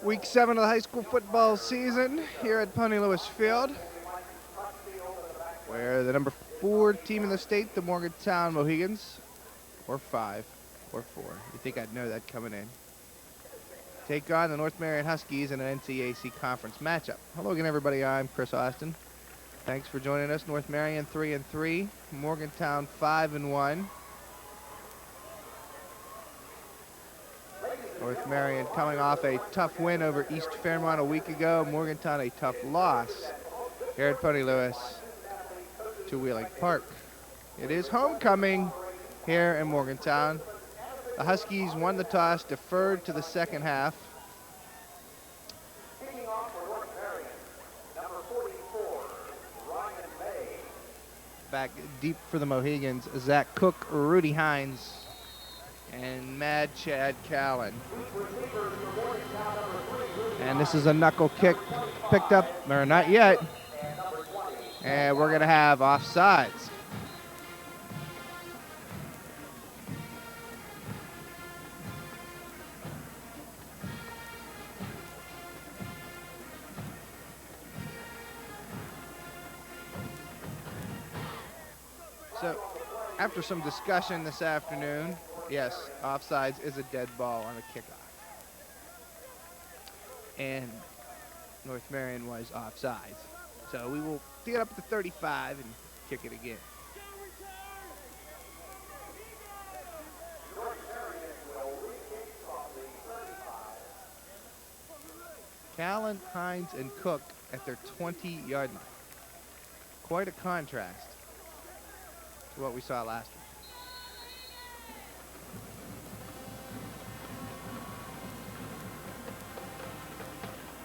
Week 7 of the high school football season here at Pony Lewis Field, where the number 4 team in the state, the Morgantown Mohigans, or 5, or 4. You think I'd know that coming in. Take on the North Marion Huskies in an NCAC conference matchup. Hello again, everybody. I'm Chris Austin. Thanks for joining us. North Marion 3-3, Morgantown 5-1. North Marion coming off a tough win over East Fairmont a week ago. Morgantown a tough loss here at Pony Lewis to Wheeling Park. It is homecoming here in Morgantown. The Huskies won the toss, deferred to the second half. Back deep for the Mohigans, Zach Cook, Rudy Hines, and Mad Chad Callan. And this is a knuckle kick picked up, or not yet. And we're gonna have offsides. So, after some discussion this afternoon, yes, offsides is a dead ball on a kickoff. And North Marion was offsides. So we will tee it up at the 35 and kick it again. Callan, Hines, and Cook at their 20-yard line. Quite a contrast to what we saw last week.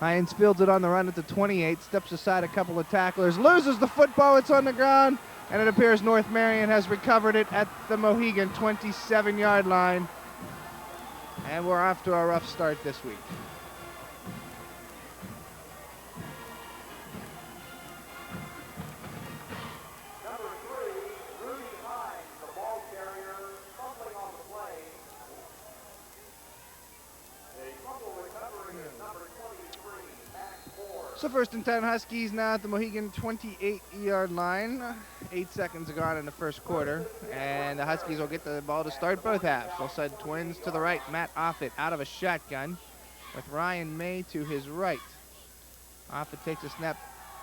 Hines fields it on the run at the 28, steps aside a couple of tacklers, loses the football, it's on the ground, and it appears North Marion has recovered it at the Mohegan 27-yard line. And we're off to a rough start this week. So 1st and 10 Huskies now at the Mohegan 28-yard line. 8 seconds gone in the first quarter. And the Huskies will get the ball to start both halves. They'll send twins to the right. Matt Offit out of a shotgun with Ryan May to his right. Offit takes a snap,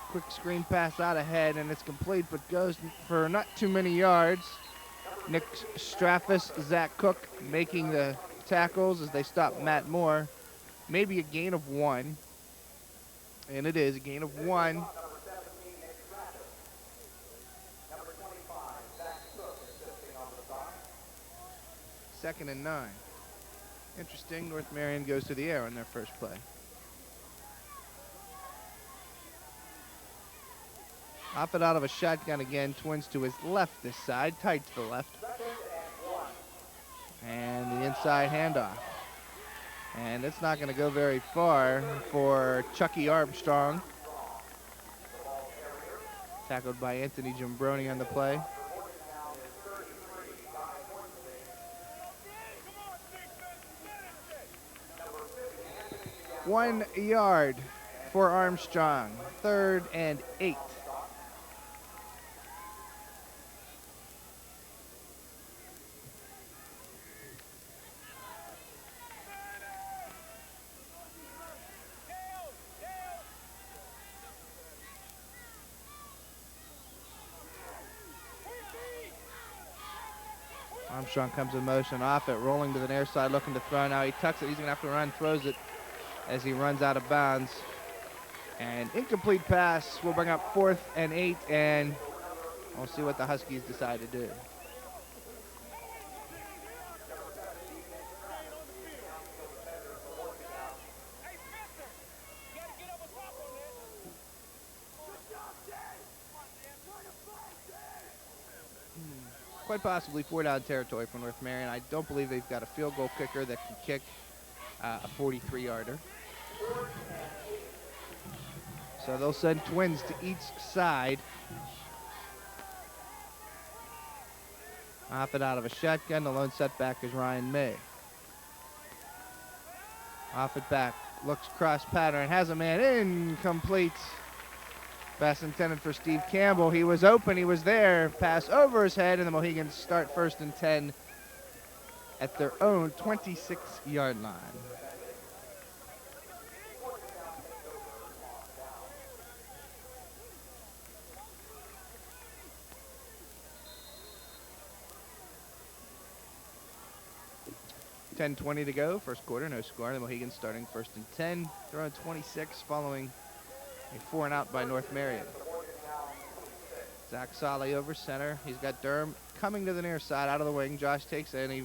quick screen pass out ahead, and it's complete, but goes for not too many yards. Nick Straffus, Zach Cook making the tackles as they stop Matt Moore. Maybe a gain of 1. And it is a gain of 1. Second and 9. Interesting, North Marion goes to the air on their first play. Offit out of a shotgun again, twins to his left this side, tight to the left. And the inside handoff. And it's not going to go very far for Chucky Armstrong. Tackled by Anthony Gimbroni on the play. One yard for Armstrong. 3rd and 8. Armstrong comes in motion off it, rolling to the near side, looking to throw. Now he tucks it. He's going to have to run, throws it as he runs out of bounds. And incomplete pass will bring up 4th and 8, and we'll see what the Huskies decide to do. Quite possibly 4-down territory for North Marion. I don't believe they've got a field goal kicker that can kick a 43-yarder. So they'll send twins to each side. Off it out of a shotgun. The lone setback is Ryan May. Off it back Looks cross pattern, has a man incomplete. Pass intended for Steve Campbell. He was open, he was there. Pass over his head, and the Mohigans start 1st and 10 at their own 26-yard line. $10:20 to go, first quarter, no score. The Mohigans starting 1st and 10. They're on 26 following a 4-and-out by North Marion. Zach Solly over center. He's got Durham coming to the near side out of the wing. Josh takes it and he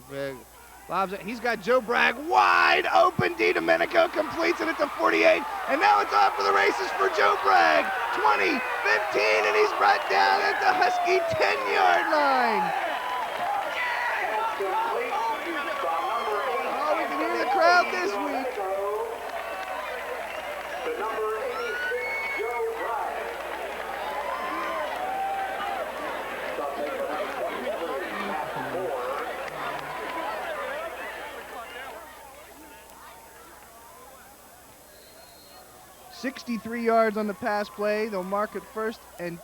lobs it. He's got Joe Bragg wide open. DiDomenico completes it at the 48. And now it's off for the races for Joe Bragg. 20, 15, and he's brought down at the Husky 10-yard line. Oh, we can hear the crowd this week. The number 86, Joe Bragg. 63 yards on the pass play. They'll mark it first and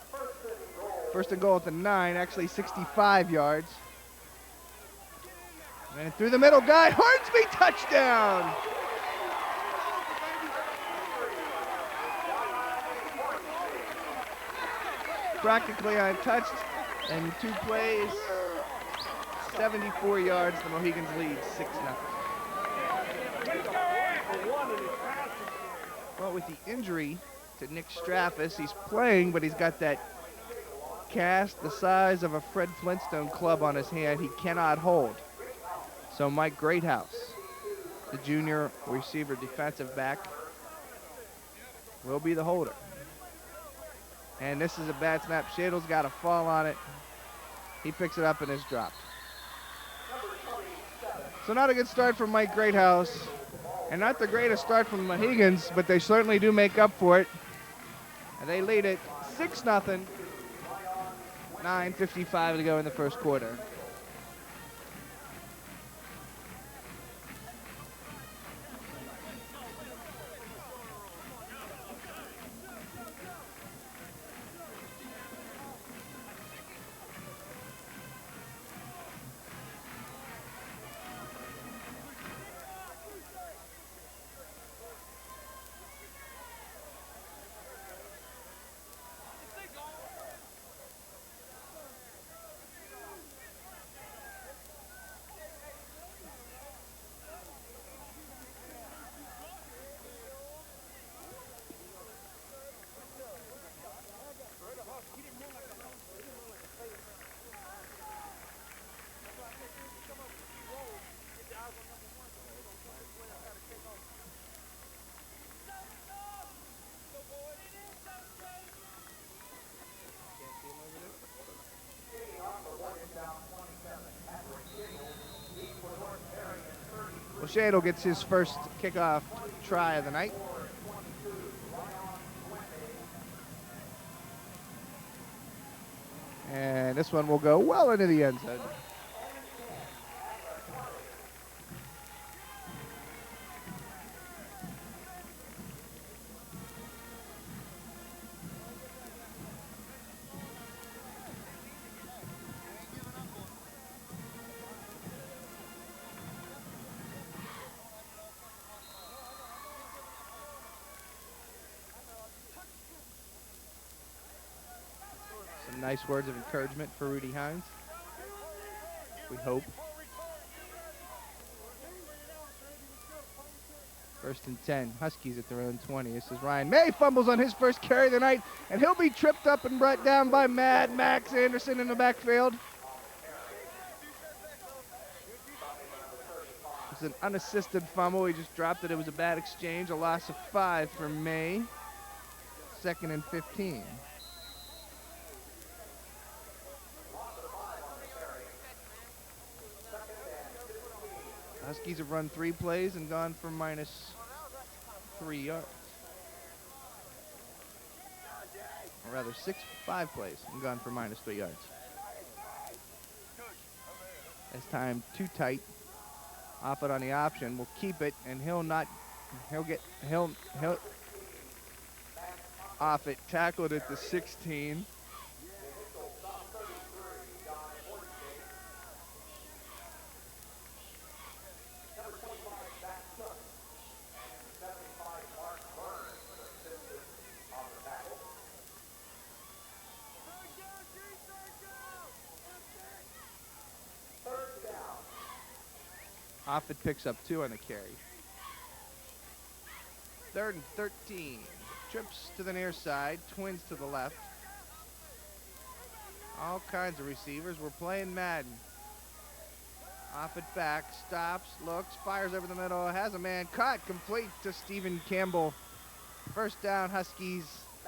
goal at the 9, actually 65 yards. And through the middle, Guy Hornsby, touchdown! Practically untouched, and 2 plays, 74 yards. The Mohigans lead 6-0. Well, with the injury to Nick Straffus, he's playing, but he's got that cast the size of a Fred Flintstone club on his hand he cannot hold. So Mike Greathouse, the junior receiver defensive back, will be the holder. And this is a bad snap. Shadle's got a fall on it. He picks it up and is dropped. So not a good start from Mike Greathouse. And not the greatest start from the Mohigans, but they certainly do make up for it. And they lead it 6-0. 9:55 to go in the first quarter. Well, Shadle gets his first kickoff try of the night. And this one will go well into the end zone. Nice words of encouragement for Rudy Hines. We hope. 1st and 10. Huskies at their own 20. This is Ryan May. Fumbles on his first carry of the night, and he'll be tripped up and brought down by Mad Max Anderson in the backfield. It's an unassisted fumble. He just dropped it. It was a bad exchange. A loss of 5 for May. 2nd and 15. Huskies have run 3 plays and gone for -3 yards. Or rather, 5 plays and gone for -3 yards. This time too tight. Off it on the option. Will keep it, and he'll not He'll off it, tackled at the 16. Off it picks up 2 on the carry. 3rd and 13. Trips to the near side, Twins to the left. All kinds of receivers. We're playing Madden. Off it back, stops, looks, fires over the middle, has a man caught, complete to Stephen Campbell. First down, Huskies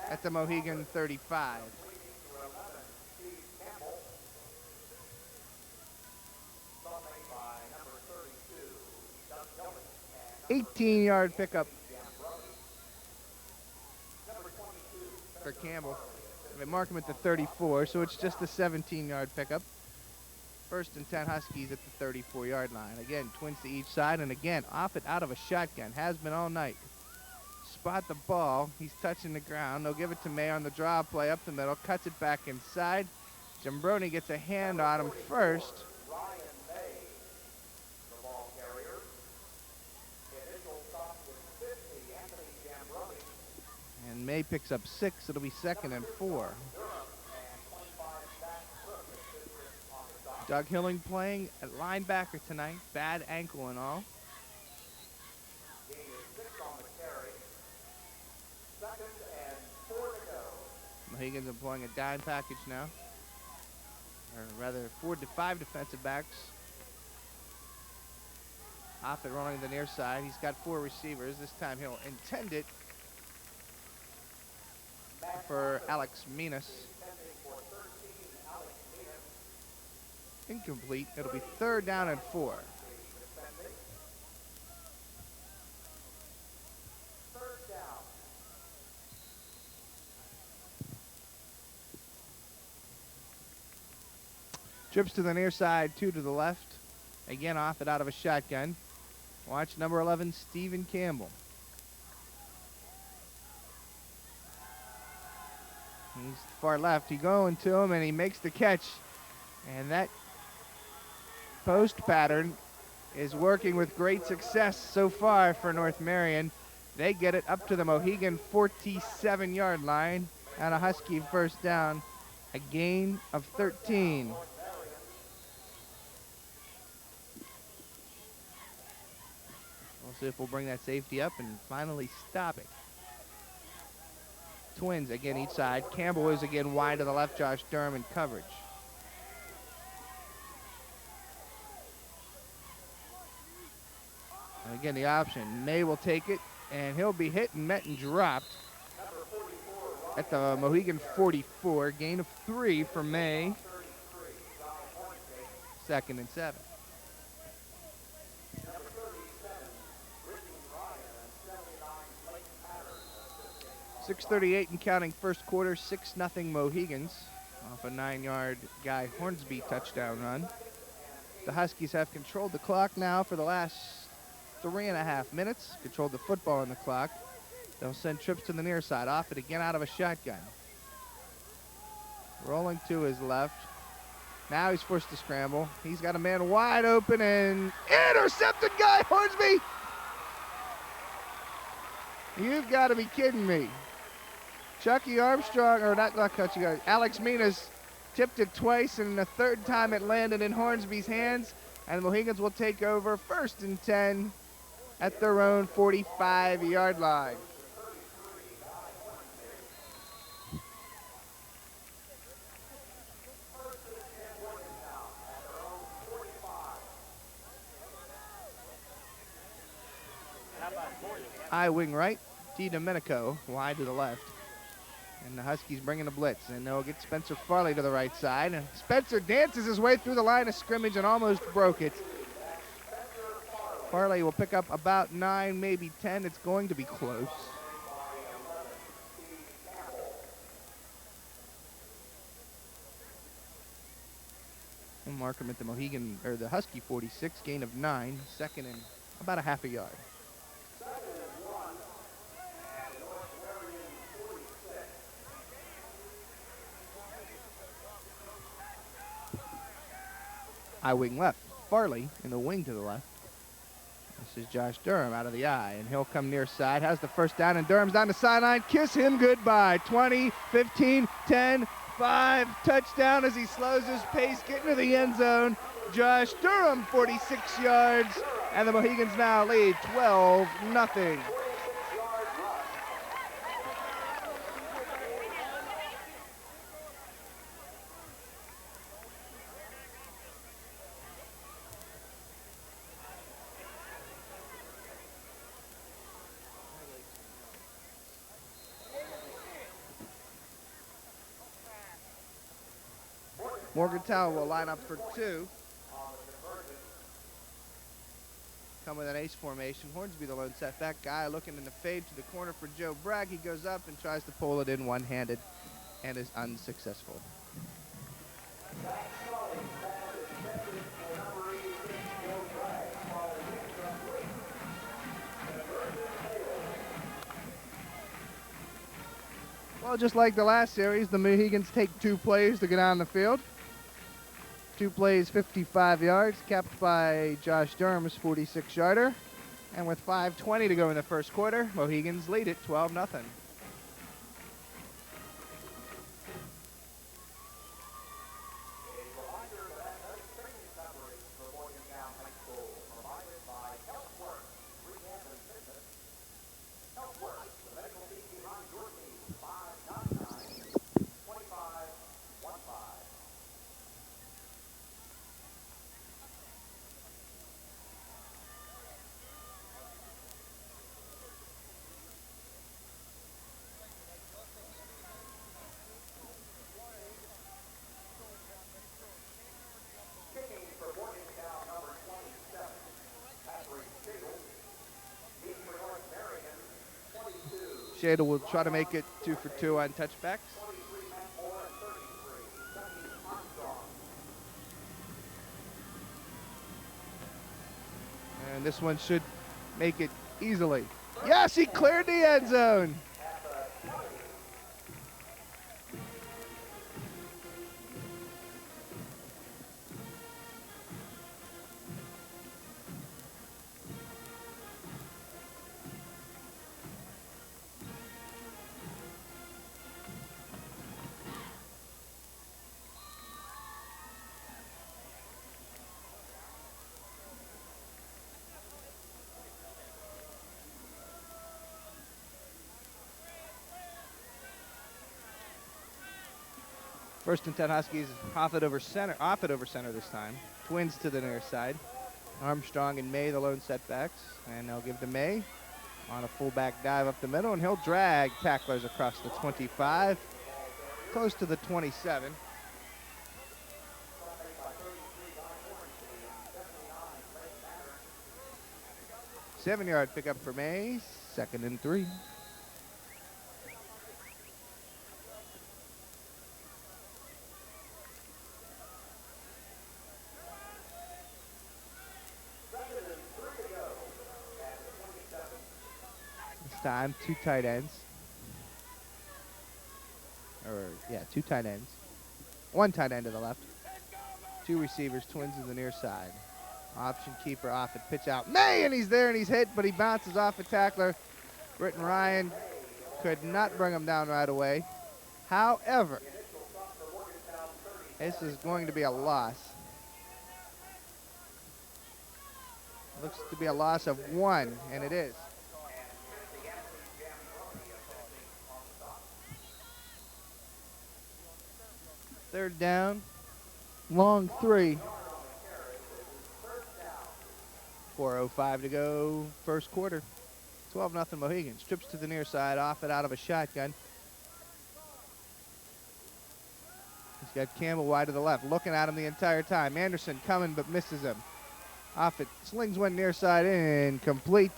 at the Mohegan 35. 18-yard pickup for Campbell. They mark him at the 34, so it's just a 17-yard pickup. 1st and 10 Huskies at the 34-yard line. Again, Twins to each side, and again, off it out of a shotgun. Has been all night. Spot the ball. He's touching the ground. They'll give it to May on the draw play up the middle. Cuts it back inside. Jambroni gets a hand on him first. And May picks up 6. It'll be 2nd and 4. Doug Hilling playing at linebacker tonight. Bad ankle and all. Mohegans employing a dime package now. Or rather, 4 to 5 defensive backs. Off it rolling to the near side. He's got 4 receivers. This time he'll intend it for Alex Minas. Incomplete. It'll be 3rd down and 4. Trips to the near side, 2 to the left. Again, off it out of a shotgun. Watch number 11, Stephen Campbell. He's far left. He's going to him, and he makes the catch. And that post pattern is working with great success so far for North Marion. They get it up to the Mohegan 47-yard line and a Husky first down, a gain of 13. We'll see if we'll bring that safety up and finally stop it. Twins again each side. Campbell is again wide to the left. Josh Durham in coverage. And again, the option. May will take it, and he'll be hit and met and dropped at the Mohegan 44. Gain of 3 for May. 2nd and 7. 6:38 and counting first quarter, 6-0 Mohegans off a 9-yard Guy Hornsby touchdown run. The Huskies have controlled the clock now for the last 3.5 minutes, controlled the football on the clock. They'll send trips to the near side, off it again out of a shotgun. Rolling to his left. Now he's forced to scramble. He's got a man wide open and intercepted Guy Hornsby. You've got to be kidding me. Chucky Armstrong, or not Chucky, Alex Minas tipped it twice, and the 3rd time it landed in Hornsby's hands, and the Mohegans will take over 1st and 10 at their own 45-yard line. I wing right, D. Domenico wide to the left. And the Huskies bringing the blitz, and they'll get Spencer Farley to the right side. And Spencer dances his way through the line of scrimmage and almost broke it. Farley will pick up about 9, maybe 10. It's going to be close. And mark him at the Mohegan, or the Husky 46, gain of 9, 2nd and about a half a yard. I wing left. Farley in the wing to the left. This is Josh Durham out of the I, and he'll come near side. Has the first down, and Durham's down the sideline. Kiss him goodbye. 20, 15, 10, 5. Touchdown as he slows his pace, getting to the end zone. Josh Durham, 46 yards, and the Mohigans now lead 12-0. Morgantown will line up for 2. Come with an ace formation. Hornsby the lone setback guy looking in the fade to the corner for Joe Bragg. He goes up and tries to pull it in one-handed and is unsuccessful. Well, just like the last series, the Mohigans take 2 plays to get on the field. 2 plays, 55 yards, capped by Josh Durham's 46-yarder. And with 5:20 to go in the first quarter, Mohigans lead it 12-0. Shadle will try to make it 2 for 2 on touchbacks. And this one should make it easily. Yes, he cleared the end zone. First and 10 Huskies off it over center this time. Twins to the near side. Armstrong and May the lone setbacks, and they'll give to May on a fullback dive up the middle, and he'll drag tacklers across the 25, close to the 27. Seven-yard pickup for May, 2nd and 3. Time, 2 tight ends. Two tight ends. 1 tight end to the left. 2 receivers, twins to the near side. Option keeper off it, pitch out. May, and he's there, and he's hit, but he bounces off a tackler. Britton Ryan could not bring him down right away. However, this is going to be a loss. Looks to be a loss of 1, and it is. Third down, long 3. 4:05 to go, first quarter. 12-0 Mohigans. Trips to the near side, off it out of a shotgun. He's got Campbell wide to the left, looking at him the entire time. Anderson coming but misses him. Off it, slings one near side in, complete.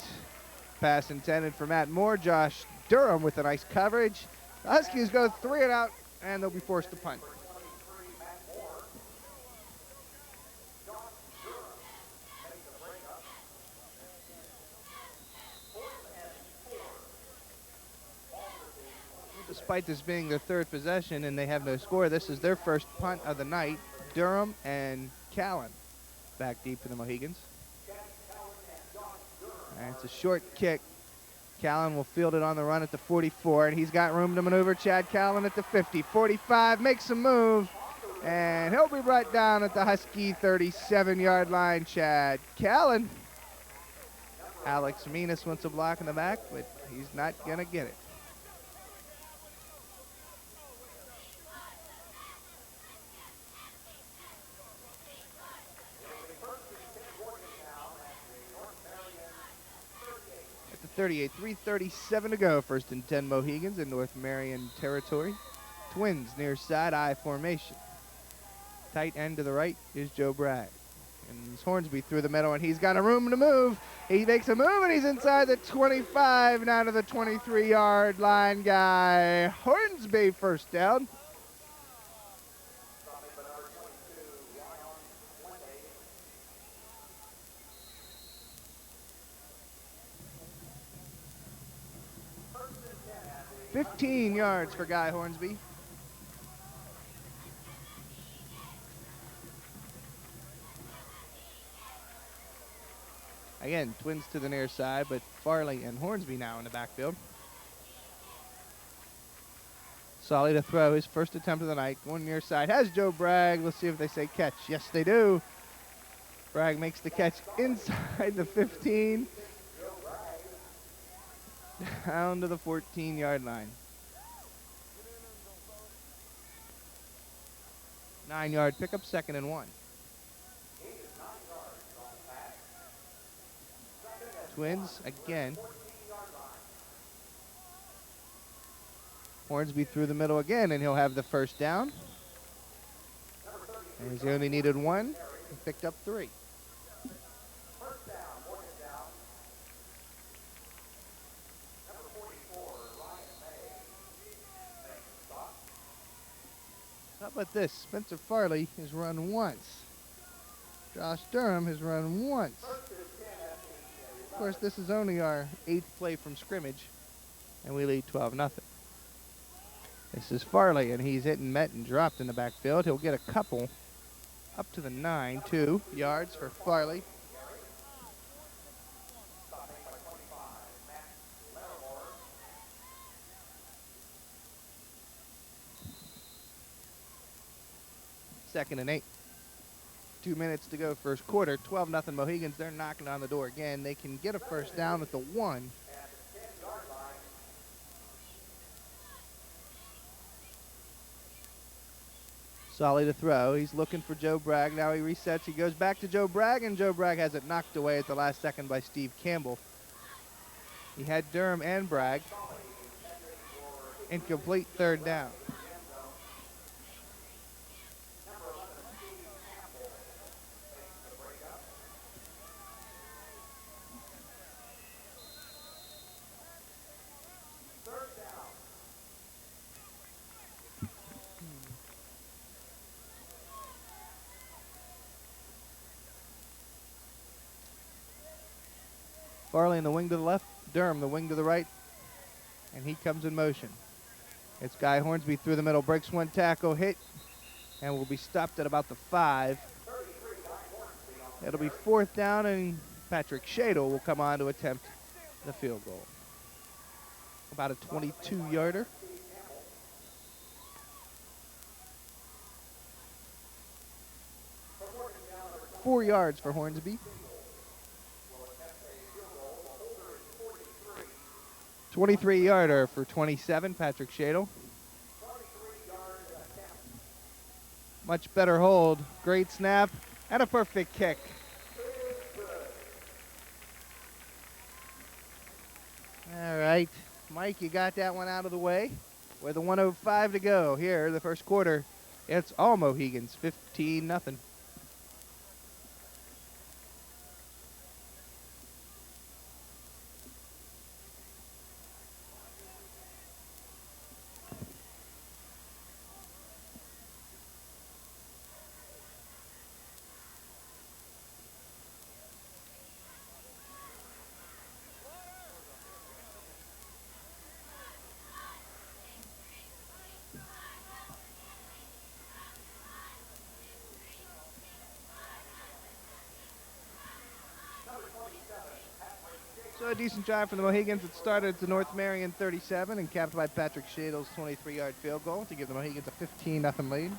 Pass intended for Matt Moore. Josh Durham with a nice coverage. The Huskies go 3 and out, and they'll be forced to punt. Despite this being their 3rd possession and they have no score, this is their first punt of the night. Durham and Callan back deep for the Mohigans. And it's a short kick. Callan will field it on the run at the 44, and he's got room to maneuver. Chad Callan at the 50. 45 makes a move, and he'll be right down at the Husky 37-yard line. Chad Callan. Alex Menas wants a block in the back, but he's not going to get it. At the 38, 3:37 to go. 1st and 10 Mohigans in North Marion territory. Twins near side I formation. Tight end to the right is Joe Bragg. And it's Hornsby through the middle, and he's got a room to move. He makes a move, and he's inside the 25, down to the 23-yard line. Guy Hornsby, first down. $15 yards for Guy Hornsby. Again, Twins to the near side, but Farley and Hornsby now in the backfield. Solly to throw, his first attempt of the night. Going near side, has Joe Bragg. Let's see if they say catch. Yes, they do. Bragg makes the catch inside the 15. Down to the 14-yard line. 9-yard pickup, 2nd and 1. Twins again. Hornsby through the middle again, and he'll have the first down. And he's only needed 1. He picked up 3. How about this? Spencer Farley has run once. Josh Durham has run once. Of course, this is only our 8th play from scrimmage, and we lead 12-0. This is Farley, and he's hit and met and dropped in the backfield. He'll get a couple up to the 9, 2 yards for Farley. Second and 8. 2 minutes to go, first quarter. 12-0 Mohigans. They're knocking on the door again. They can get a first down at the 1. Solly to throw. He's looking for Joe Bragg. Now he resets. He goes back to Joe Bragg, and Joe Bragg has it knocked away at the last second by Steve Campbell. He had Durham and Bragg. Incomplete, 3rd down. Farley in the wing to the left, Durham the wing to the right, and he comes in motion. It's Guy Hornsby through the middle, breaks 1 tackle, hit, and will be stopped at about the 5. It'll be 4th down, and Patrick Shadle will come on to attempt the field goal. About a 22-yarder. Four yards for Hornsby. 23-yarder for 27, Patrick Shadle. Much better hold. Great snap and a perfect kick. All right, Mike, you got that one out of the way. With a 1:05 to go here, the first quarter, it's all Mohigans, 15-0. Another decent drive for the Mohigans. It started at the North Marion 37 and capped by Patrick Shadle's 23-yard field goal to give the Mohigans a 15-0 lead.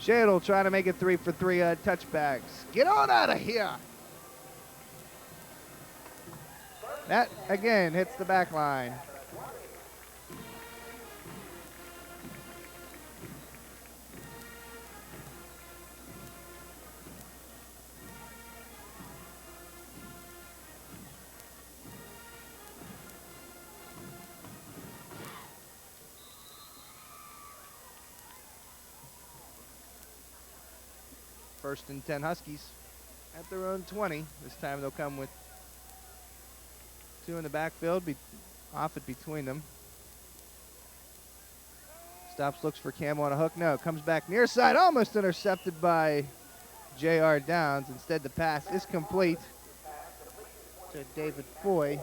Shadle trying to make it 3 for 3 touchbacks. Get on out of here. That, again, hits the back line. First and 10 Huskies at their own 20. This time they'll come with 2 in the backfield, off it between them. Stops, looks for Cam on a hook. No, comes back near side, almost intercepted by J.R. Downs. Instead, the pass is complete to David Foy.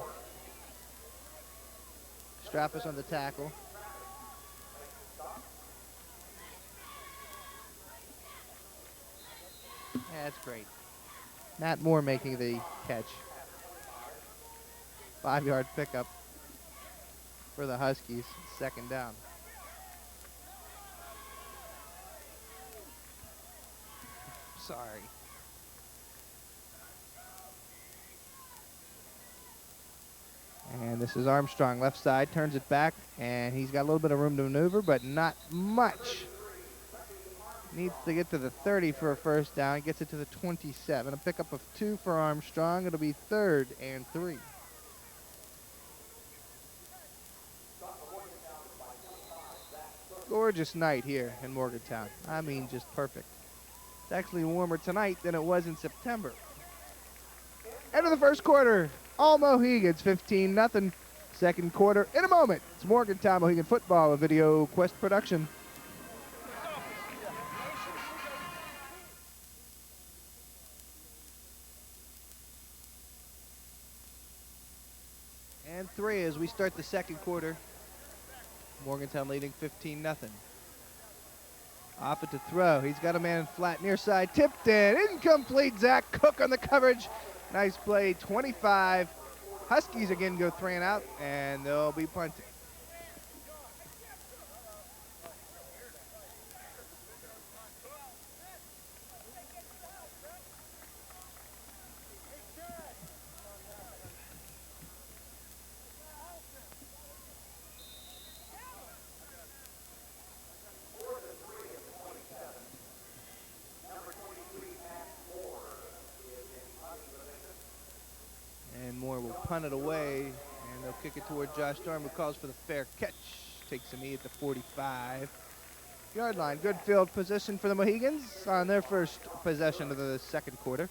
Strappus on the tackle. Yeah, that's great. Matt Moore making the catch. 5-yard pickup for the Huskies. Second down. Sorry. And this is Armstrong, left side, turns it back, and he's got a little bit of room to maneuver, but not much. Needs to get to the 30 for a first down. Gets it to the 27. A pickup of 2 for Armstrong. It'll be 3rd and 3. Gorgeous night here in Morgantown. I mean, just perfect. It's actually warmer tonight than it was in September. End of the first quarter. All Mohigans 15-0. Second quarter in a moment. It's Morgantown Mohigan Football, a Video Quest production. And 3 as we start the second quarter. Morgantown leading 15-0. Off it to throw. He's got a man flat near side. Tipped in. Incomplete. Zach Cook on the coverage. Nice play. 25. Huskies again go 3 and out, and they'll be punting. Moore will punt it away, and they'll kick it toward Josh Storm, who calls for the fair catch. Takes a knee at the 45-yard line. Good field position for the Mohigans on their first possession of the second quarter,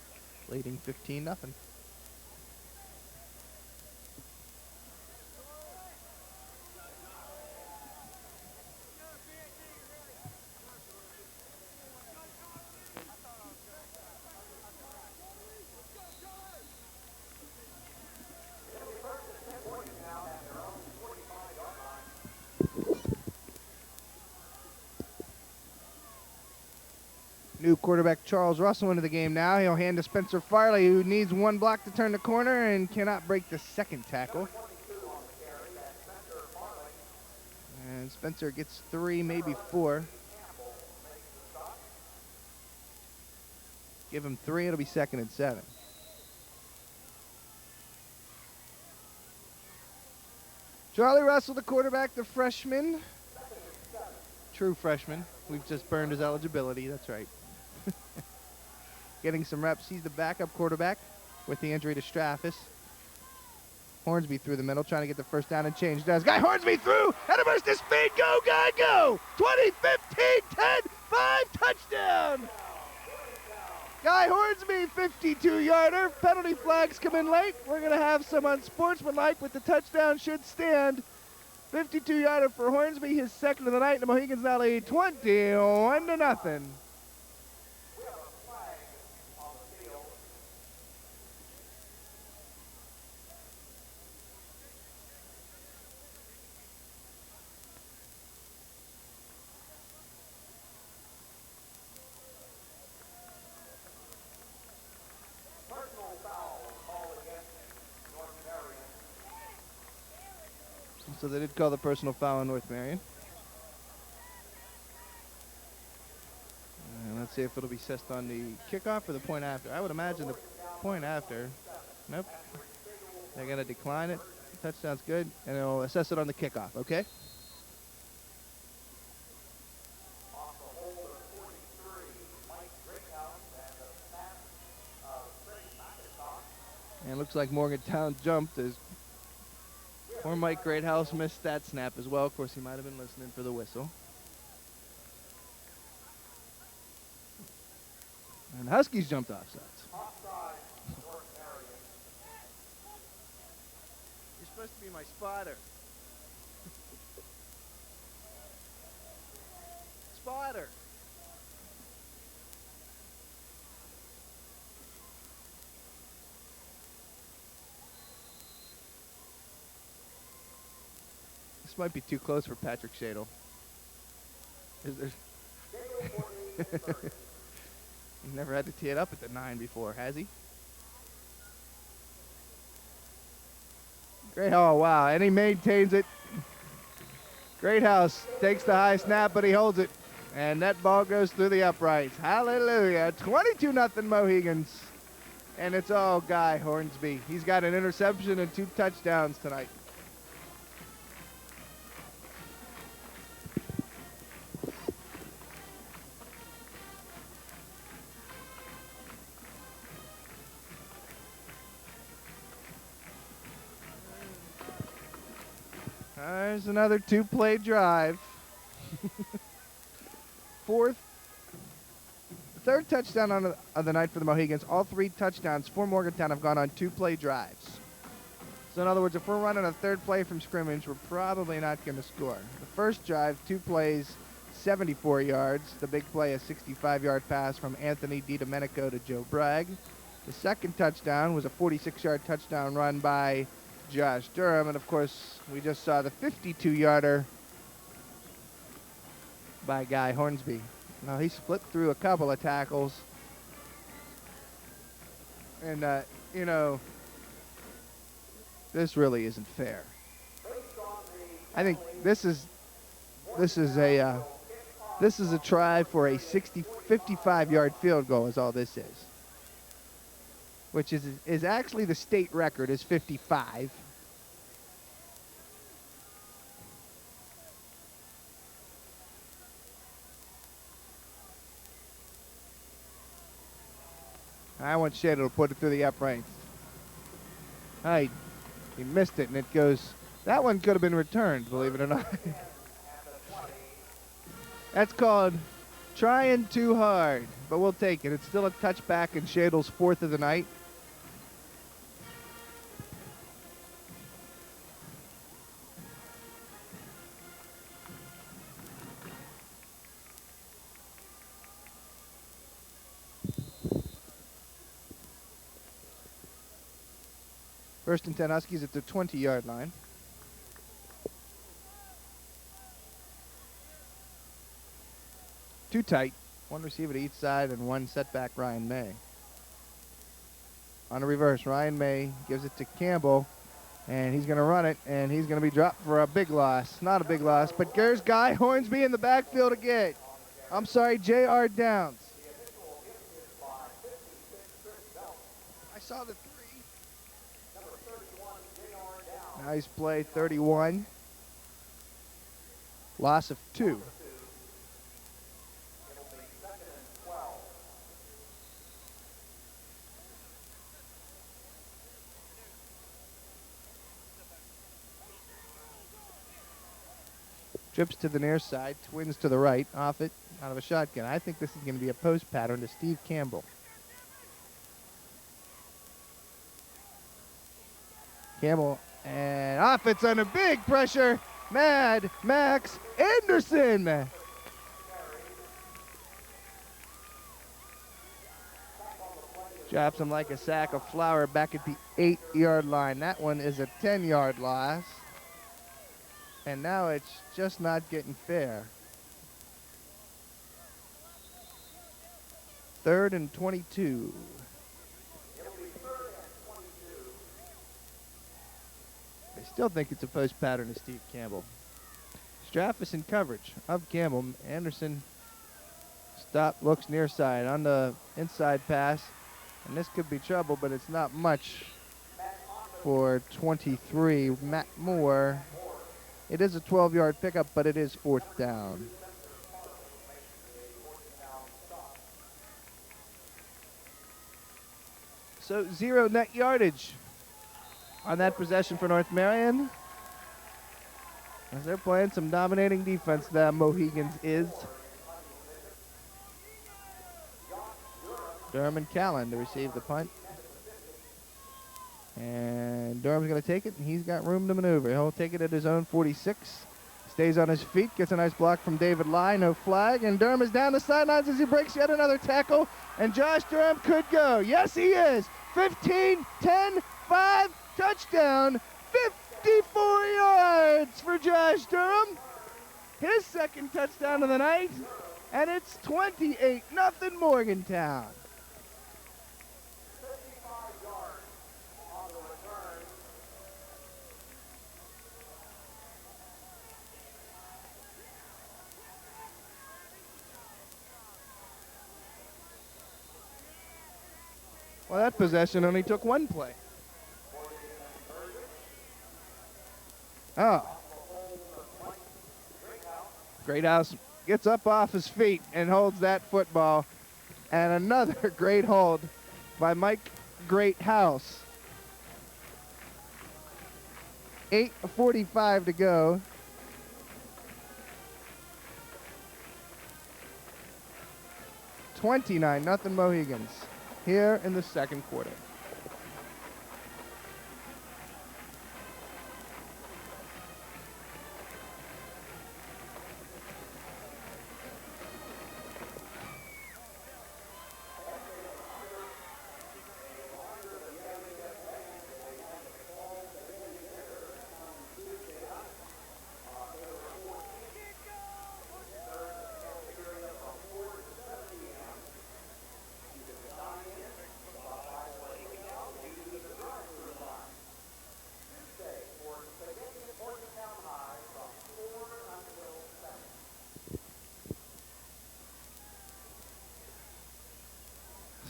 leading 15-0. New quarterback Charles Russell into the game now. He'll hand to Spencer Farley, who needs 1 block to turn the corner and cannot break the second tackle. And Spencer gets 3, maybe 4. Give him 3, it'll be 2nd and 7. Charlie Russell, the quarterback, the freshman. True freshman. We've just burned his eligibility, that's right. Getting some reps. He's the backup quarterback with the injury to Straffus. Hornsby through the middle, trying to get the first down and change. Does. Guy Hornsby through, and a burst of speed. Go, guy, go! 20, 15, 10, 5, touchdown! Guy Hornsby, 52-yarder. Penalty flags come in late. We're going to have some unsportsmanlike, but the touchdown should stand. 52-yarder for Hornsby, his second of the night. The Mohigans now lead 21-0. So they did call the personal foul on North Marion. And let's see if it'll be assessed on the kickoff or the point after. I would imagine the point after. Nope. They're going to decline it. Touchdown's good. And they'll assess it on the kickoff, okay? And it looks like Morgantown jumped as poor Mike Greathouse missed that snap as well. Of course, he might have been listening for the whistle. And the Huskies jumped offsides. You're supposed to be my spotter. Spotter. This might be too close for Patrick Shadle. Is there? He's never had to tee it up at the 9 before, has he? Great. Oh, wow. And he maintains it. Greathouse takes the high snap, but he holds it. And that ball goes through the uprights. Hallelujah. 22-0 Mohigans. And it's all Guy Hornsby. He's got an interception and 2 touchdowns tonight. There's another 2-play drive. Third touchdown of the night for the Mohigans. All 3 touchdowns for Morgantown have gone on 2-play drives. So in other words, if we're running a third play from scrimmage, we're probably not going to score. The first drive, 2 plays, 74 yards. The big play, a 65-yard pass from Anthony DiDomenico to Joe Bragg. The second touchdown was a 46-yard touchdown run by Josh Durham. And, of course, we just saw the 52-yarder by Guy Hornsby. Now, he split through a couple of tackles. And, you know, this really isn't fair. I think this is a try for a 55-yard field goal is all this is. Which is actually the state record is 55. I want Shadle to put it through the uprights. He missed it, and it goes. That one could have been returned, believe it or not. That's called trying too hard, but we'll take it. It's still a touchback and Shadle's 4th of the night. First and 10 Huskies at the 20-yard line. Too tight. 1 receiver to each side and 1 setback Ryan May. On a reverse, Ryan May gives it to Campbell, and he's going to run it, and he's going to be dropped for a big loss. Not a big loss, but there's Guy Hornsby in the backfield again. I'm sorry, J.R. Downs. I saw the 3. Nice play, 31. Loss of 2. Trips to the near side, twins to the right, off it, out of a shotgun. I think this is going to be a post pattern to Steve Campbell. Campbell, and off it's under big pressure. Mad Max Anderson. Drops him like a sack of flour back at the 8-yard line. That one is a 10-yard loss. And now it's just not getting fair. 3rd and 22. still think it's a post pattern to Steve Campbell. Straffus in coverage of Campbell. Anderson looks near side on the inside pass. And this could be trouble, but it's not much for 23. Matt Moore. It is a 12-yard pickup, but it is 4th down. So 0 net yardage on that possession for North Marion. As they're playing some dominating defense, the Mohigans is. Durham and Callan to receive the punt. And Durham's going to take it, and he's got room to maneuver. He'll take it at his own 46. Stays on his feet, gets a nice block from David Lai, no flag, and Durham is down the sidelines as he breaks yet another tackle, and Josh Durham could go. Yes, he is. 15, 10, 5, touchdown, 54 yards for Josh Durham. His second touchdown of the night, and it's 28-0 Morgantown. Well, that possession only took one play. Oh. Greathouse gets up off his feet and holds that football. And another great hold by Mike Greathouse. 8:45 to go. $29-0 Mohigans here in the second quarter.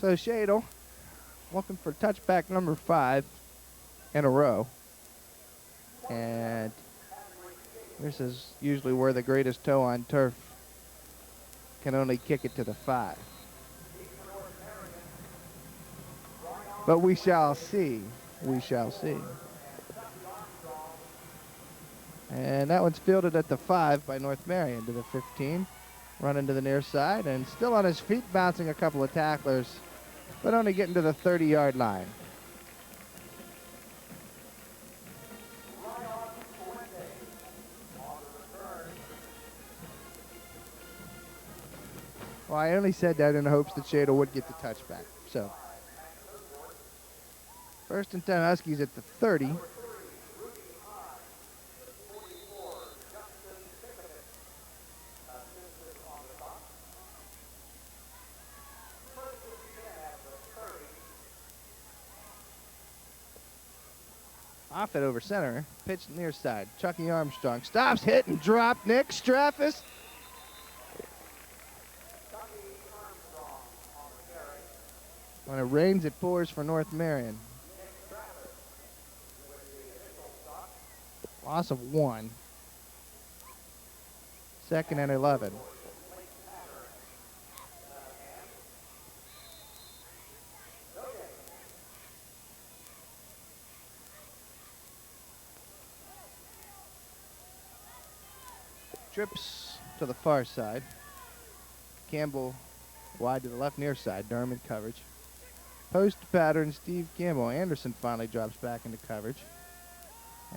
So Shadle looking for touchback number 5 in a row. And this is usually where the greatest toe on turf can only kick it to the 5. But we shall see. We shall see. And that one's fielded at the 5 by North Marion to the 15. Running to the near side and still on his feet, bouncing a couple of tacklers, but only getting to the 30-yard line. Well, I only said that in the hopes that Shadle would get the touchback. So, 1st and 10 Huskies at the 30. Off it over center, pitch near side. Chucky Armstrong stops, hit, and drop. Nick Straffus. When it rains, it pours for North Marion. Loss of 1. 2nd and 11. Trips to the far side. Campbell wide to the left near side. Durham in coverage. Post pattern, Steve Campbell. Anderson finally drops back into coverage.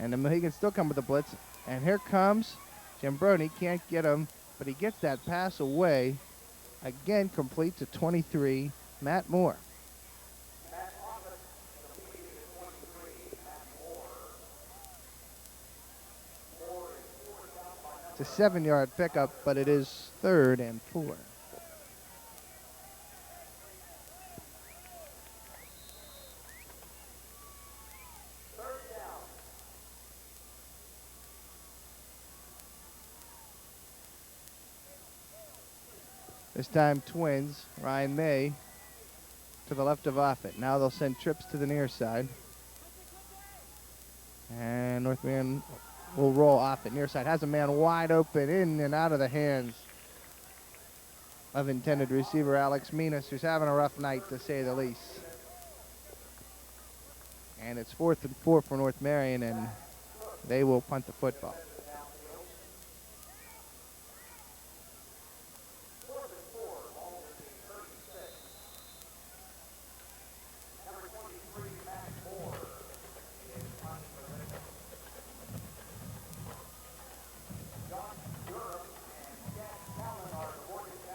And the Mohigans still come with a blitz. And here comes Jambroni. Can't get him, but he gets that pass away. Again, complete to 23, Matt Moore. It's a 7-yard pickup, but it is 3rd and 4. This time Twins, Ryan May to the left of Offutt. Now they'll send trips to the near side. And North Marion will roll Offutt near side. Has a man wide open, in and out of the hands of intended receiver Alex Minas, who's having a rough night to say the least. And it's 4th and 4 for North Marion, and they will punt the football.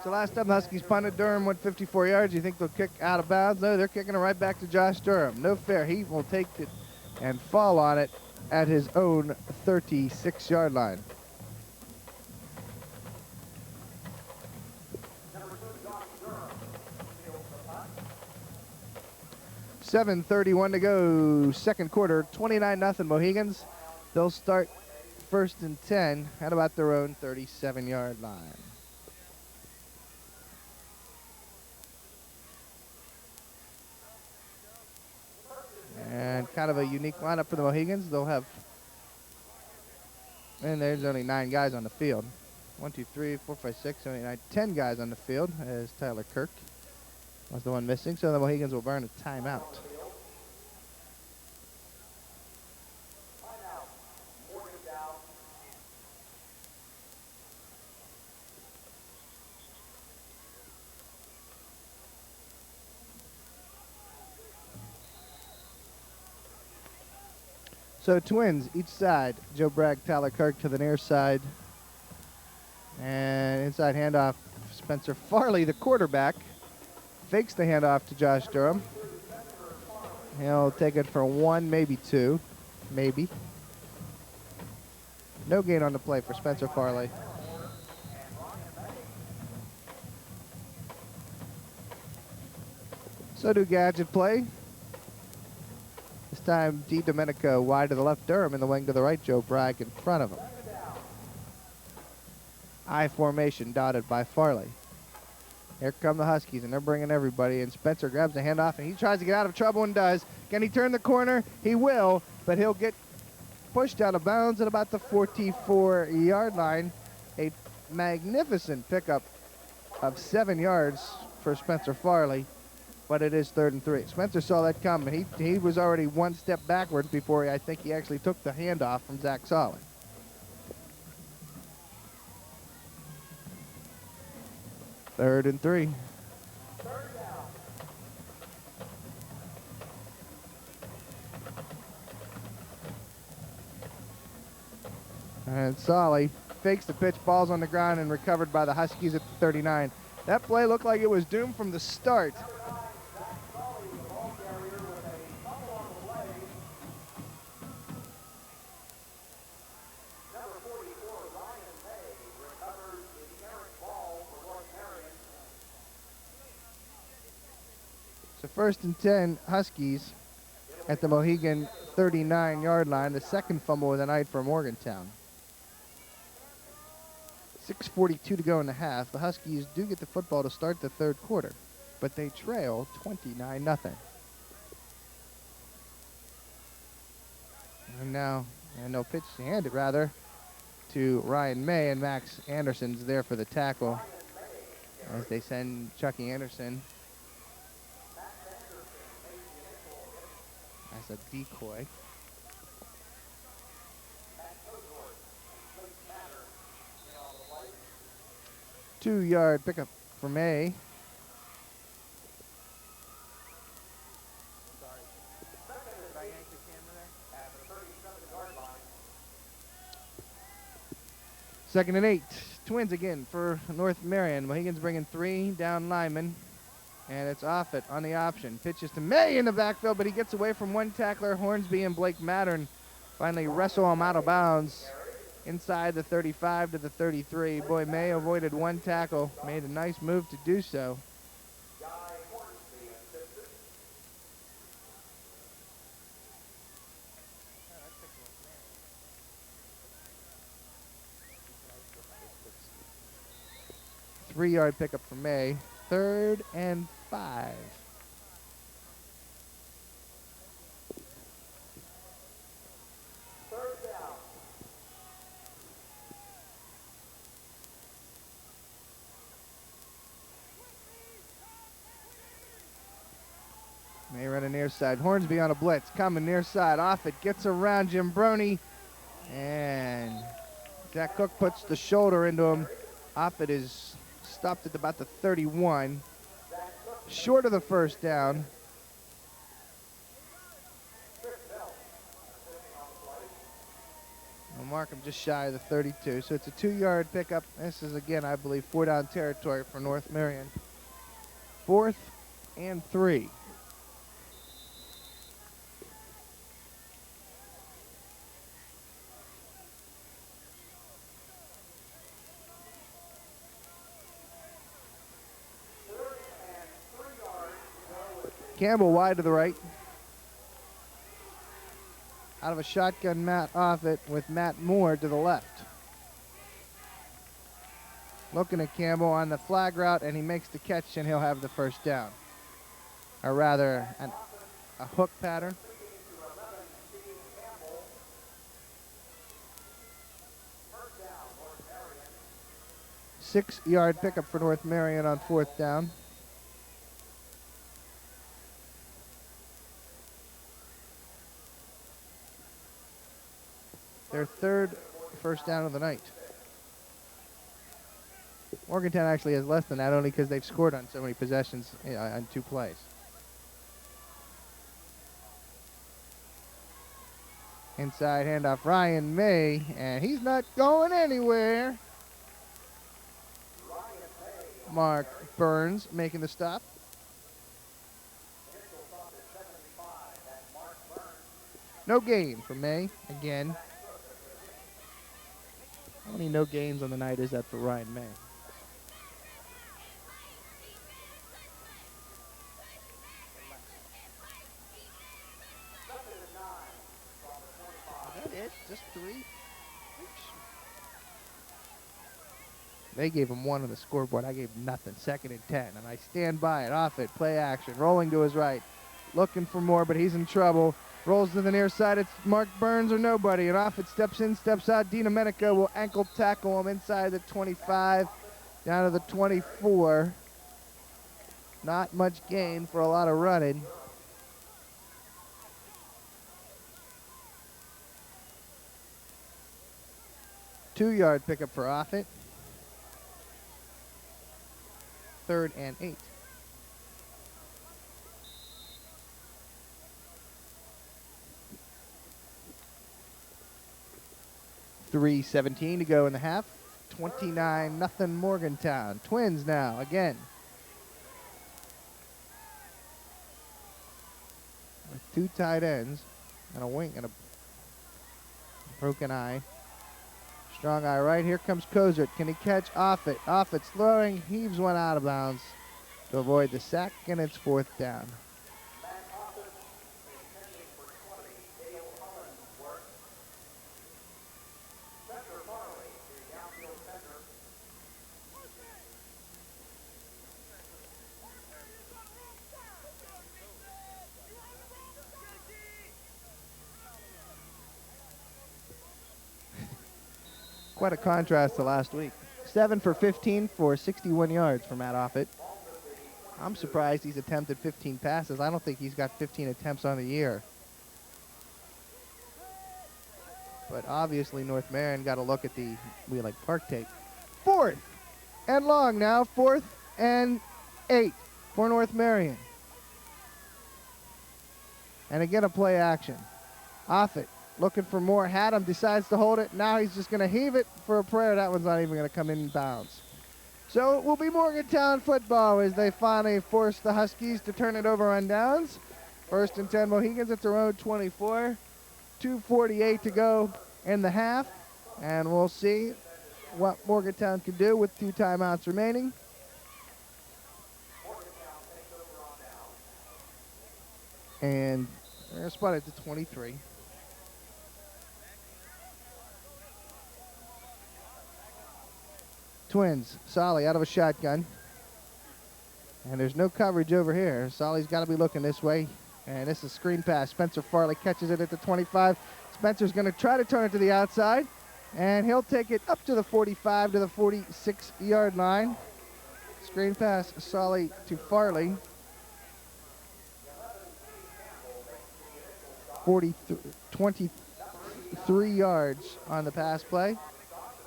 So last time the Huskies punted, Durham went 54 yards. You think they'll kick out of bounds? No, they're kicking it right back to Josh Durham. No fair. He will take it and fall on it at his own 36-yard line. .7:31 to go, second quarter, 29-0 Mohigans. They'll start 1st and 10 at about their own 37-yard line. And kind of a unique lineup for the Mohigans. They'll have, and there's only 9 guys on the field. 1, 2, 3, 4, 5, 6, 7, 8, 9, 10 guys on the field, as Tyler Kirk was the one missing. So the Mohigans will burn a timeout. So Twins, each side. Joe Bragg, Tyler Kirk to the near side. And inside handoff, Spencer Farley, the quarterback, fakes the handoff to Josh Durham. He'll take it for 1, maybe 2, maybe. No gain on the play for Spencer Farley. So do gadget play. This time, D. Domenico wide to the left, Durham in the wing to the right, Joe Bragg in front of him. I formation dotted by Farley. Here come the Huskies, and they're bringing everybody, and Spencer grabs the handoff, and he tries to get out of trouble and does. Can he turn the corner? He will, but he'll get pushed out of bounds at about the 44-yard line. A magnificent pickup of 7 yards for Spencer Farley. But it is 3rd and 3. Spencer saw that coming. He was already 1 step backwards before I think he actually took the handoff from Zach Solly. Third and 3. And Solly fakes the pitch, ball's on the ground and recovered by the Huskies at the 39. That play looked like it was doomed from the start. So 1st and 10 Huskies at the Mohegan 39-yard line. The second fumble of the night for Morgantown. 6:42 to go in the half. The Huskies do get the football to start the 3rd quarter, but they trail 29-0. And now, and they'll pitch hand it rather to Ryan May, and Max Anderson's there for the tackle as they send Chucky Anderson as a decoy. Two-yard pickup for May. Second and 8. Twins again for North Marion. Mohigans bringing 3 down linemen. And it's Offutt on the option. Pitches to May in the backfield, but he gets away from one tackler. Hornsby and Blake Mattern finally wrestle him out of bounds inside the 35 to the 33. Boy, May avoided one tackle. Made a nice move to do so. 3-yard pickup for May. 3rd and 5. May run a near side. Hornsby on a blitz. Coming near side. Off it. Gets around Jim Brony. And Jack Cook puts the shoulder into him. Off it is stopped at about the 31. Short of the first down. We'll mark him just shy of the 32. So it's a 2-yard pickup. This is, again, I believe, 4-down territory for North Marion. 4th and 3. Campbell wide to the right. Out of a shotgun, Matt Offit with Matt Moore to the left. Looking at Campbell on the flag route, and he makes the catch, and he'll have the first down. Or rather, a hook pattern. Six-yard pickup for North Marion on 4th down. Their 3rd first down of the night. Morgantown actually has less than that, only because they've scored on so many possessions on 2 plays. Inside handoff, Ryan May, and he's not going anywhere. Mark Burns making the stop. No gain for May again. How many no gains on the night is that for Ryan May? Is that it? Just 3? Oops. They gave him 1 on the scoreboard. I gave nothing. 2nd and 10. And I stand by it. Off it. Play action. Rolling to his right. Looking for more, but he's in trouble. Rolls to the near side. It's Mark Burns or nobody. And off it steps in, steps out. Dina Medica will ankle tackle him inside the 25, down to the 24. Not much gain for a lot of running. Two-yard pickup for Offit. 3rd and 8. .3:17 to go in the half. 29-0 Morgantown. Twins now again. With 2 tight ends and a wing and a broken eye. Strong eye right. Here comes Kozert. Can he catch Offit? Offit's throwing. Heaves one out of bounds to avoid the sack, and it's 4th down. Quite a contrast to last week. 7 for 15 for 61 yards for Matt Offit. I'm surprised he's attempted 15 passes. I don't think he's got 15 attempts on the year. But obviously North Marion got to look at the Wheeling Park tape. 4th and long now. 4th and 8 for North Marion. And again a play action. Offit looking for more. Had him, decides to hold it. Now he's just going to heave it for a prayer. That one's not even going to come in bounds. So it will be Morgantown football as they finally force the Huskies to turn it over on downs. 1st and 10 Mohigans at their own 24. 2:48 to go in the half. And we'll see what Morgantown can do with 2 timeouts remaining. And they're spotted to 23. Twins. Solly out of a shotgun. And there's no coverage over here. Solly's got to be looking this way. And this is a screen pass. Spencer Farley catches it at the 25. Spencer's going to try to turn it to the outside. And he'll take it up to the 45 to the 46-yard line. Screen pass, Solly to Farley. 23 yards on the pass play.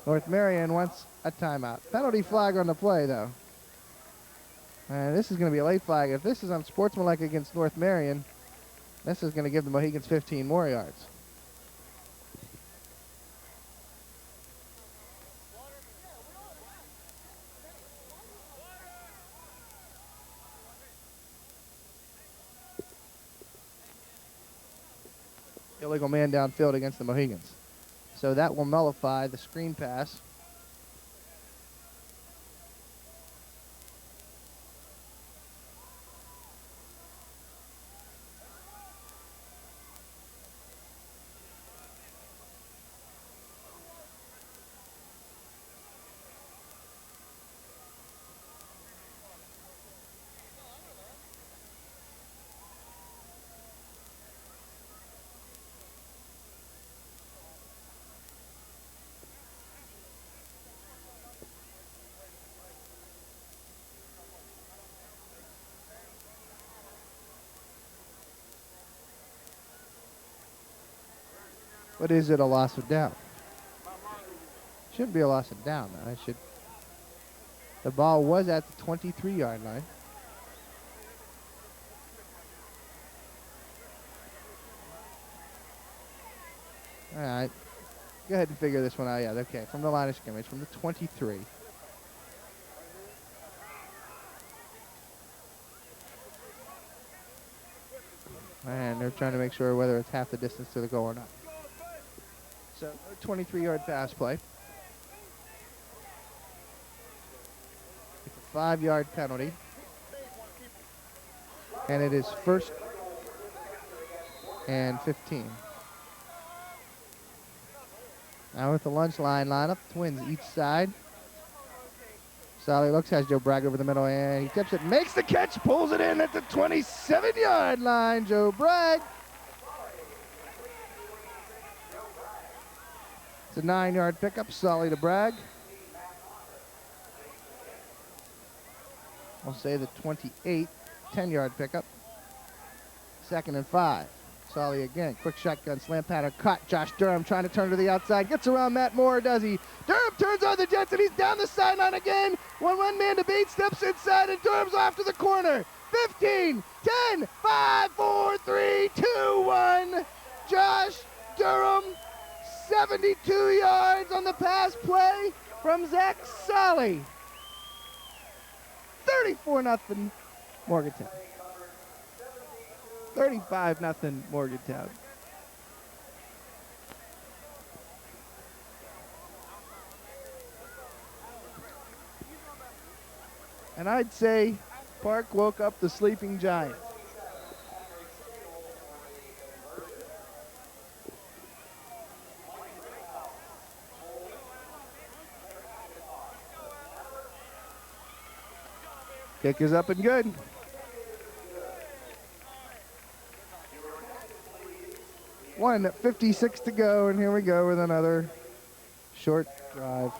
North Marion wants a timeout. Penalty flag on the play, though. And this is going to be a late flag. If this is unsportsmanlike against North Marion, this is going to give the Mohigans 15 more yards. Illegal man downfield against the Mohigans. So that will nullify the screen pass. But is it a loss of down? Shouldn't be a loss of down, though. It should. The ball was at the 23-yard line. All right. Go ahead and figure this one out. Yeah, okay. From the line of scrimmage, from the 23. And they're trying to make sure whether it's half the distance to the goal or not. So, a 23-yard pass play. It's a 5-yard penalty. And it is 1st and 15. Now with the lunch line lineup, Twins each side. Solly looks, has Joe Bragg over the middle, and he tips it, makes the catch, pulls it in at the 27-yard line. Joe Bragg. It's a 9-yard pickup, Solly to Bragg. I'll say the 28, 10-yard pickup. 2nd and 5. Solly again, quick shotgun, slam pattern, caught. Josh Durham trying to turn to the outside, gets around Matt Moore, does he? Durham turns on the Jets, and he's down the sideline again. One man to beat, steps inside, and Durham's off to the corner. 15, 10, 5, 4, 3, 2, 1. Josh Durham, 72 yards on the pass play from Zach Solly. 34-0 Morgantown. 35-0 Morgantown. And I'd say Park woke up the sleeping giant. Kick is up and good. .56 to go, and here we go with another short drive.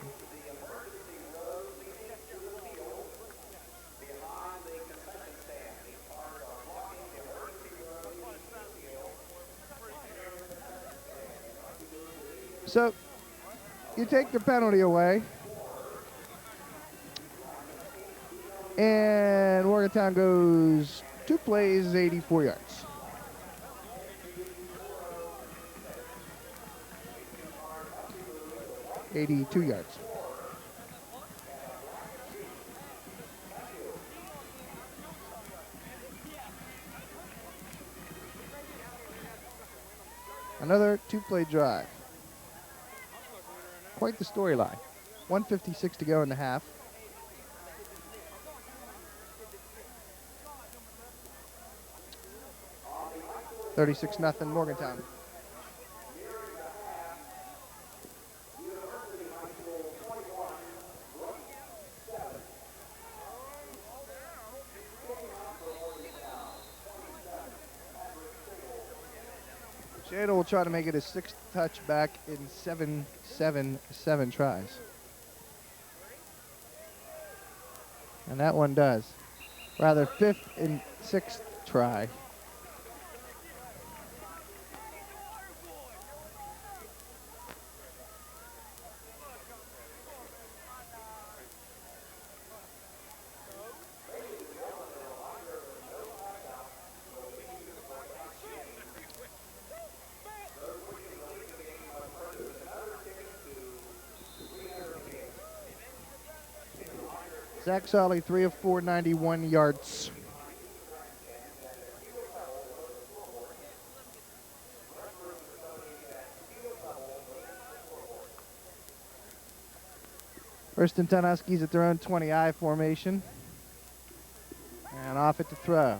So, you take the penalty away, and Morgantown goes 2 plays, 84 yards. .82 yards. Another 2-play drive. Quite the storyline. 1:56 to go in the half. .36 Morgantown. Jada will try to make it his 6th touchback in 7 tries. And that one does. Rather, 5th and 6th try. Zach Solly, 3 of 4, 91 yards. First and 10 Huskies at their own 20-I formation. And off it to throw.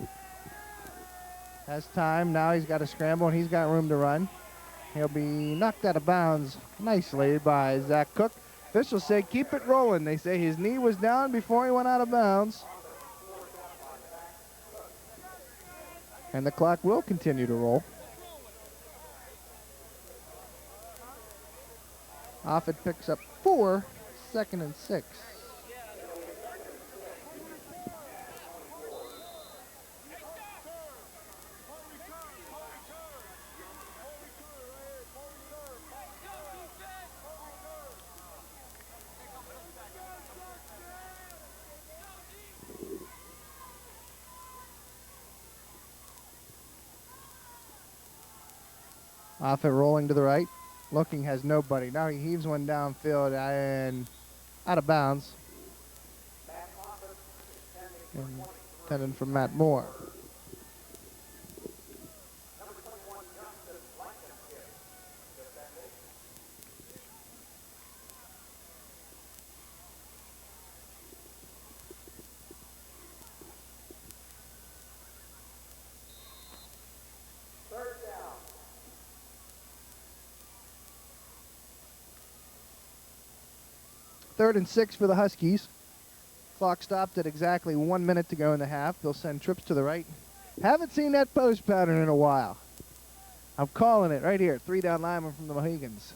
Has time. Now he's got to scramble, and he's got room to run. He'll be knocked out of bounds nicely by Zach Cook. Officials say keep it rolling. They say his knee was down before he went out of bounds. And the clock will continue to roll. Off it picks up 4, 2nd and 6. Off it rolling to the right. Looking, has nobody. Now he heaves one downfield and out of bounds. Intended for Matt Moore. Third and 6 for the Huskies. Clock stopped at exactly 1 minute to go in the half. They'll send trips to the right. Haven't seen that post pattern in a while. I'm calling it right here. 3 down lineman from the Mohigans.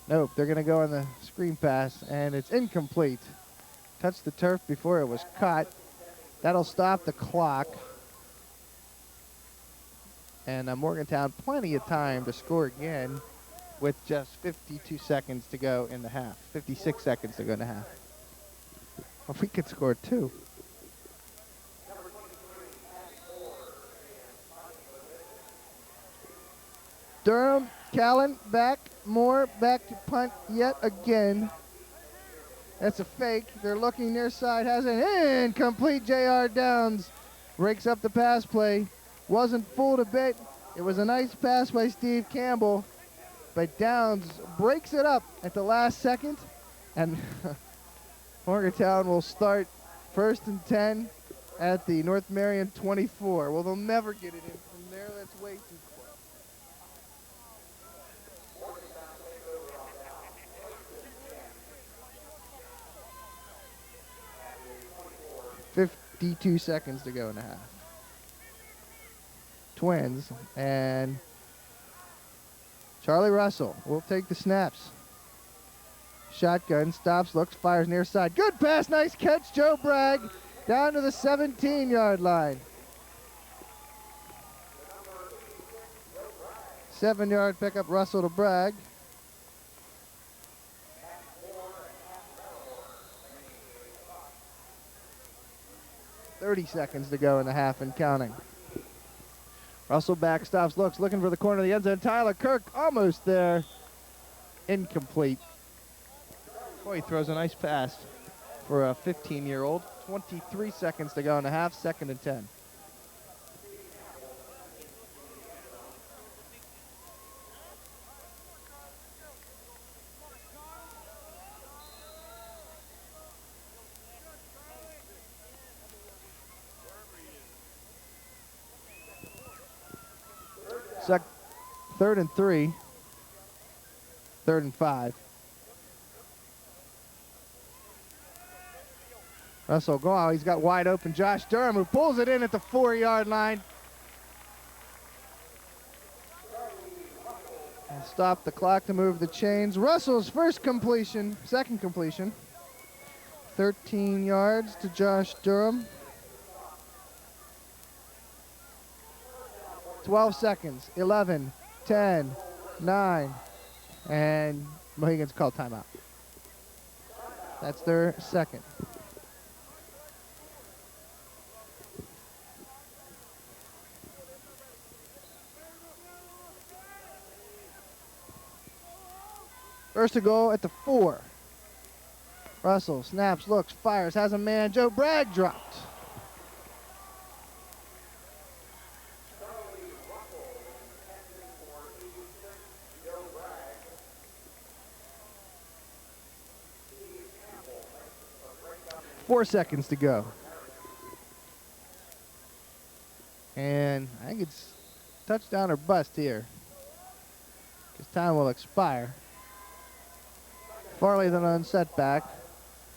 Nope, they're going to go on the screen pass, and it's incomplete. Touched the turf before it was caught. That'll stop the clock. And Morgantown, plenty of time to score again with just 52 seconds to go in the half. 56 seconds to go in the half. Well, we could score 2. Durham, Callan, back, Moore, back to punt yet again. That's a fake. They're looking near side, has an incomplete. J.R. Downs breaks up the pass play. Wasn't fooled a bit. It was a nice pass by Steve Campbell, but Downs breaks it up at the last second, and Morgantown will start 1st and 10 at the North Marion 24. Well, they'll never get it in from there. That's way too close. 52 seconds to go in the half. Twins, and Charlie Russell will take the snaps. Shotgun, stops, looks, fires near side. Good pass, nice catch, Joe Bragg, down to the 17-yard line. 7-yard pickup, Russell to Bragg. .30 seconds to go in the half and counting. Russell backstops, looks, looking for the corner of the end zone. Tyler Kirk almost there. Incomplete. Boy, he throws a nice pass for a 15-year-old. 23 seconds to go in the half, 2nd and 10. Third and 3. 3rd and 5. Russell Gow, he's got wide open Josh Durham, who pulls it in at the 4-yard line. And stop the clock to move the chains. Russell's second completion. 13 yards to Josh Durham. 12 seconds, 11, 10, 9, and Mohigans call timeout. That's their second. First to go at the 4. Russell snaps, looks, fires, has a man. Joe Bragg dropped. Four seconds to go. And I think it's touchdown or bust here, because time will expire. Farley then on setback.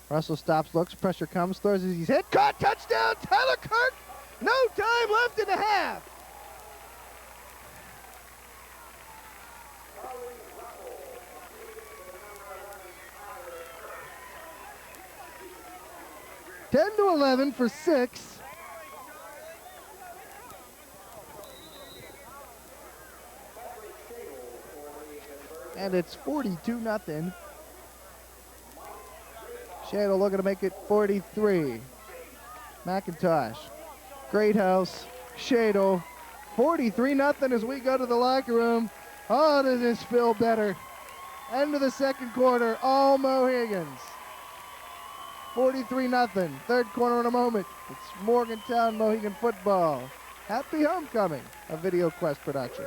Russell stops, looks, pressure comes, throws as he's hit, caught, touchdown, Tyler Kirk! No time left in the half! Ten to 11 for 6. And it's 42-0. Shadle looking to make it 43. McIntosh, Greathouse, Shadle, 43-0 as we go to the locker room. Oh, does this feel better? End of the second quarter, all Mohigans. 43-0. Third quarter in a moment. It's Morgantown Mohigan Football. Happy homecoming, a Video Quest production.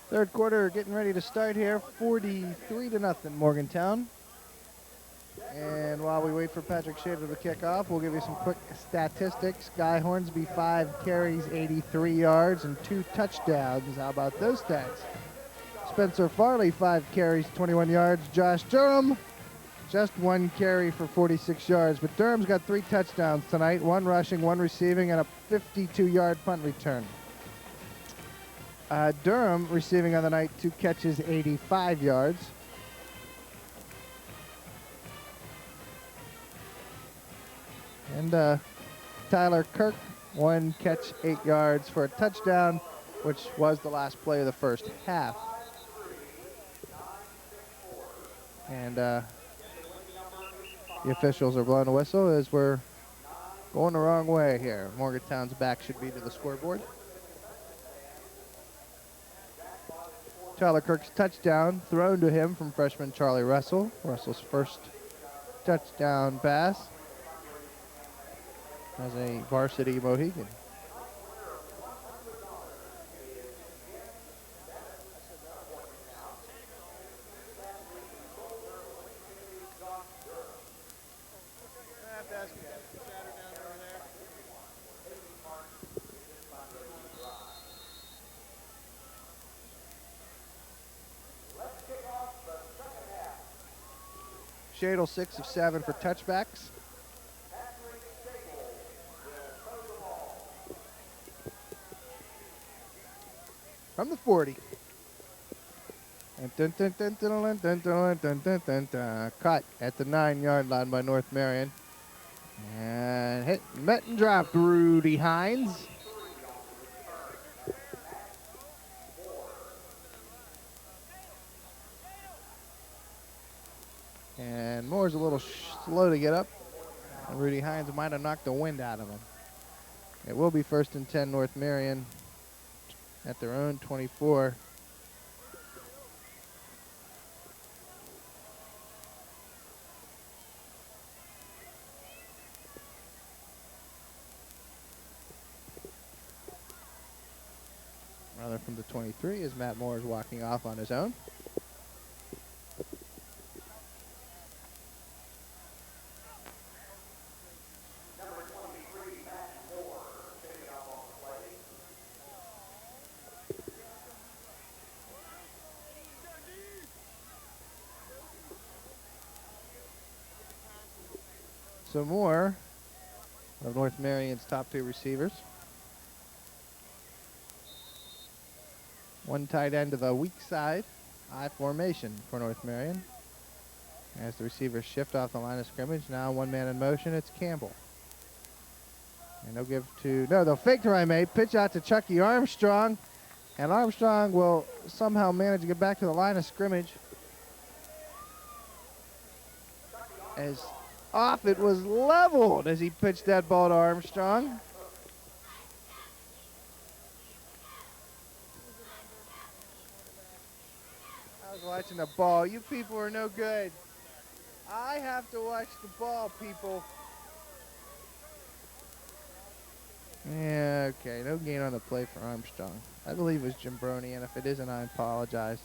Third quarter getting ready to start here. 43-0 Morgantown. And while we wait for Patrick Shader to kick off, we'll give you some quick statistics. Guy Hornsby, 5 carries, 83 yards, and 2 touchdowns. How about those stats? Spencer Farley, 5 carries, 21 yards. Josh Durham, just 1 carry for 46 yards. But Durham's got 3 touchdowns tonight, 1 rushing, 1 receiving, and a 52-yard punt return. Durham receiving on the night, 2 catches, 85 yards. And Tyler Kirk, 1 catch, 8 yards for a touchdown, which was the last play of the first half. And the officials are blowing a whistle as we're going the wrong way here. Morgantown's back should be to the scoreboard. Tyler Kirk's touchdown thrown to him from freshman Charlie Russell. Russell's first touchdown pass as a varsity Mohigan. Shadle 6 of 7 for touchbacks. From the 40. Cut at the 9-yard line by North Marion. And hit, met and dropped Rudy Hines. And Moore's a little slow to get up. And Rudy Hines might have knocked the wind out of him. It will be 1st and 10 North Marion at their own 24. Rather from the 23 as Matt Moore is walking off on his own. some more of North Marion's top two receivers. One tight end to the weak side. I formation for North Marion. As the receivers shift off the line of scrimmage, now one man in motion, it's Campbell. And they'll give to, no, they'll fake to Raime, pitch out to Chucky Armstrong, and Armstrong will somehow manage to get back to the line of scrimmage. As off it was leveled as he pitched that ball to Armstrong. I was watching the ball. You people are no good. I have to watch the ball, people. Yeah, okay. No gain on the play for Armstrong. I believe it was Jimbroni, and if it isn't, I apologize.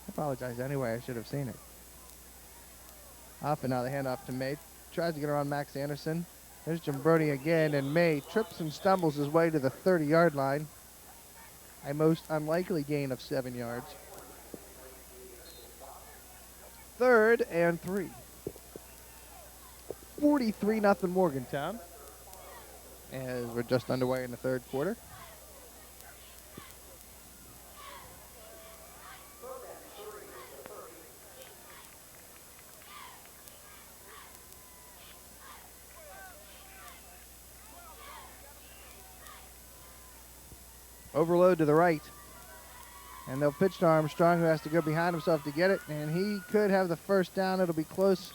I apologize anyway. I should have seen it. Off and now the handoff to May. Tries to get around Max Anderson. There's Jimbroni again, and May trips and stumbles his way to the 30-yard line. A most unlikely gain of 7 yards. 3rd and 3. 43-0 Morgantown. As we're just underway in the third quarter. Overload to the right. And they'll pitch to Armstrong, who has to go behind himself to get it. And he could have the first down. It'll be close.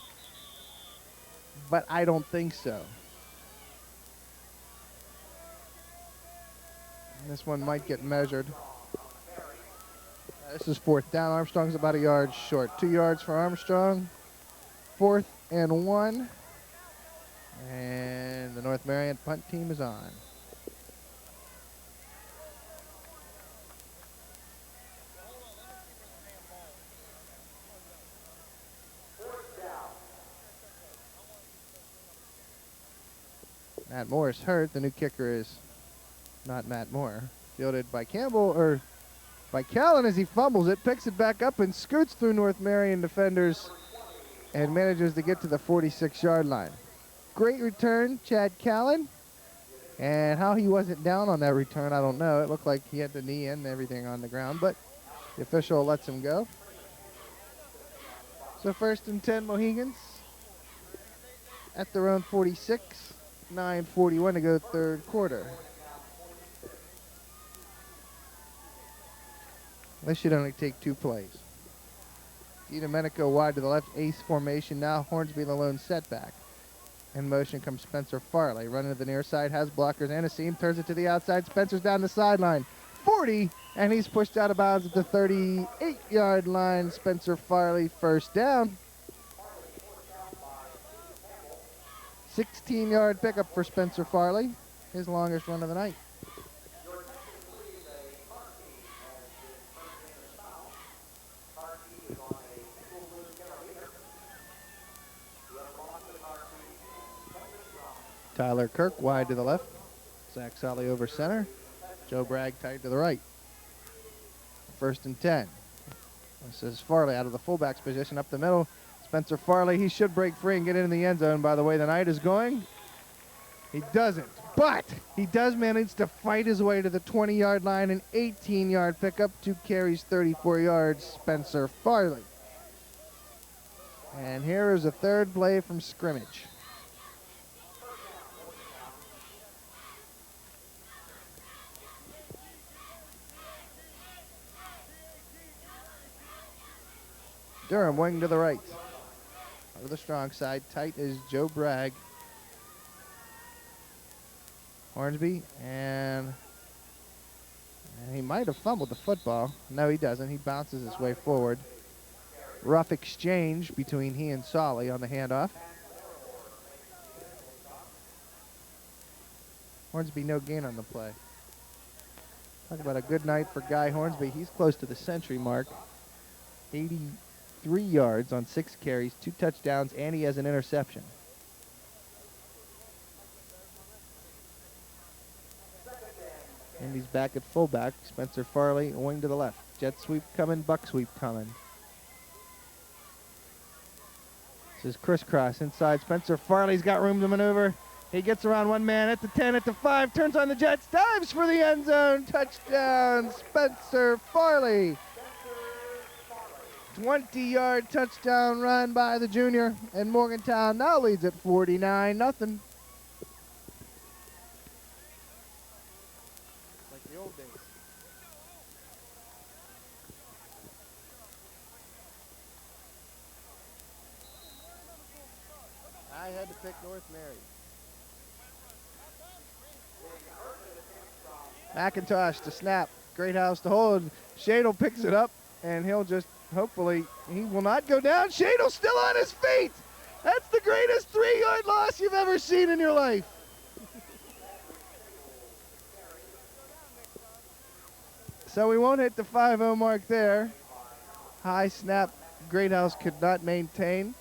But I don't think so. This one might get measured. This is 4th down. Armstrong's about a yard short. 2 yards for Armstrong. 4th and 1. And the North Marion punt team is on. Matt Moore is hurt. The new kicker is not Matt Moore. Fielded by Campbell, or by Callan as he fumbles it, picks it back up and scoots through North Marion defenders and manages to get to the 46-yard line. Great return, Chad Callan. And how he wasn't down on that return, I don't know. It looked like he had the knee and everything on the ground, but the official lets him go. So 1st and 10 Mohigans at their own 46. 9:41 to go third quarter. This should only take 2 plays. DiDomenico wide to the left, ace formation. Now Hornsby the lone setback. In motion comes Spencer Farley. Running to the near side, has blockers and a seam. Turns it to the outside. Spencer's down the sideline. 40, and he's pushed out of bounds at the 38-yard line. Spencer Farley, first down. 16-yard pickup for Spencer Farley, his longest run of the night. Tyler Kirk wide to the left. Zach Solly over center. Joe Bragg tight to the right. 1st and 10. This is Farley out of the fullback's position up the middle. Spencer Farley, he should break free and get into the end zone. By the way the night is going, he doesn't. But he does manage to fight his way to the 20-yard line, an 18-yard pickup, 2 carries, 34 yards, Spencer Farley. And here is a third play from scrimmage. Durham wing to the right. Over the strong side, tight is Joe Bragg. Hornsby, and he might have fumbled the football. No, he doesn't. He bounces his way forward. Rough exchange between he and Solly on the handoff. Hornsby, no gain on the play. Talk about a good night for Guy Hornsby. He's close to the century mark. 83 yards on 6 carries, 2 touchdowns, and he has an interception. And he's back at fullback. Spencer Farley, wing to the left. Jet sweep coming, buck sweep coming. This is crisscross inside. Spencer Farley's got room to maneuver. He gets around one man at the 10, at the 5, turns on the Jets, dives for the end zone. Touchdown, Spencer Farley. 20-yard touchdown run by the junior, and Morgantown now leads at 49-0. Like the old days. I had to pick North Marion. McIntosh to snap. Greathouse to hold. Shadle picks it up, and he'll just, hopefully, he will not go down. Shadle's still on his feet. That's the greatest 3-yard loss you've ever seen in your life. So we won't hit the 5-0 mark there. High snap. Greathouse could not maintain.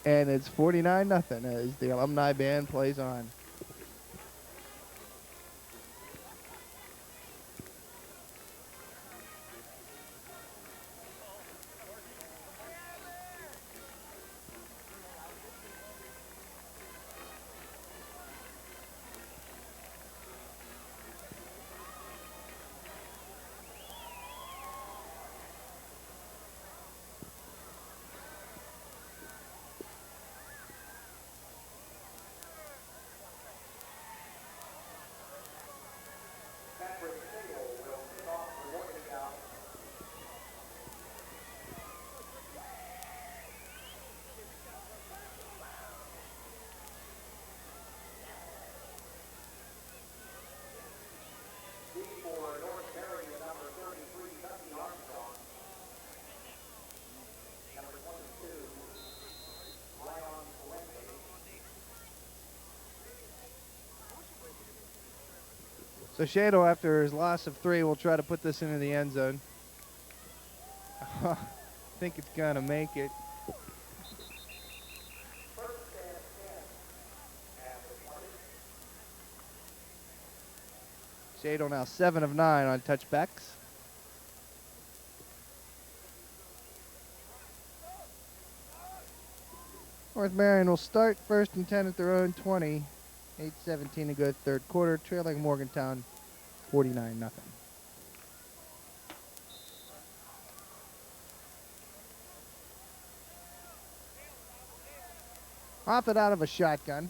And it's 49-0 as the alumni band plays on. So Shado, after his loss of 3, will try to put this into the end zone. I think it's going to make it. Shado now 7 of 9 on touchbacks. North Marion will start 1st and 10 at their own 20. 8:17 to go, third quarter, trailing Morgantown 49-0. Off it out of a shotgun.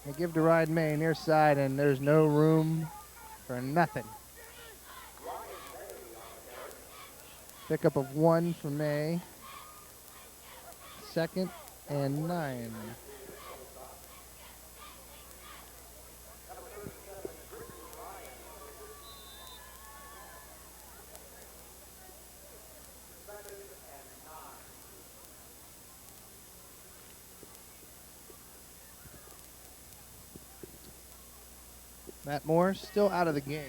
They give to Ryan May near side, and there's no room for nothing. Pickup of 1 for May. 2nd and 9. Matt Moore still out of the game.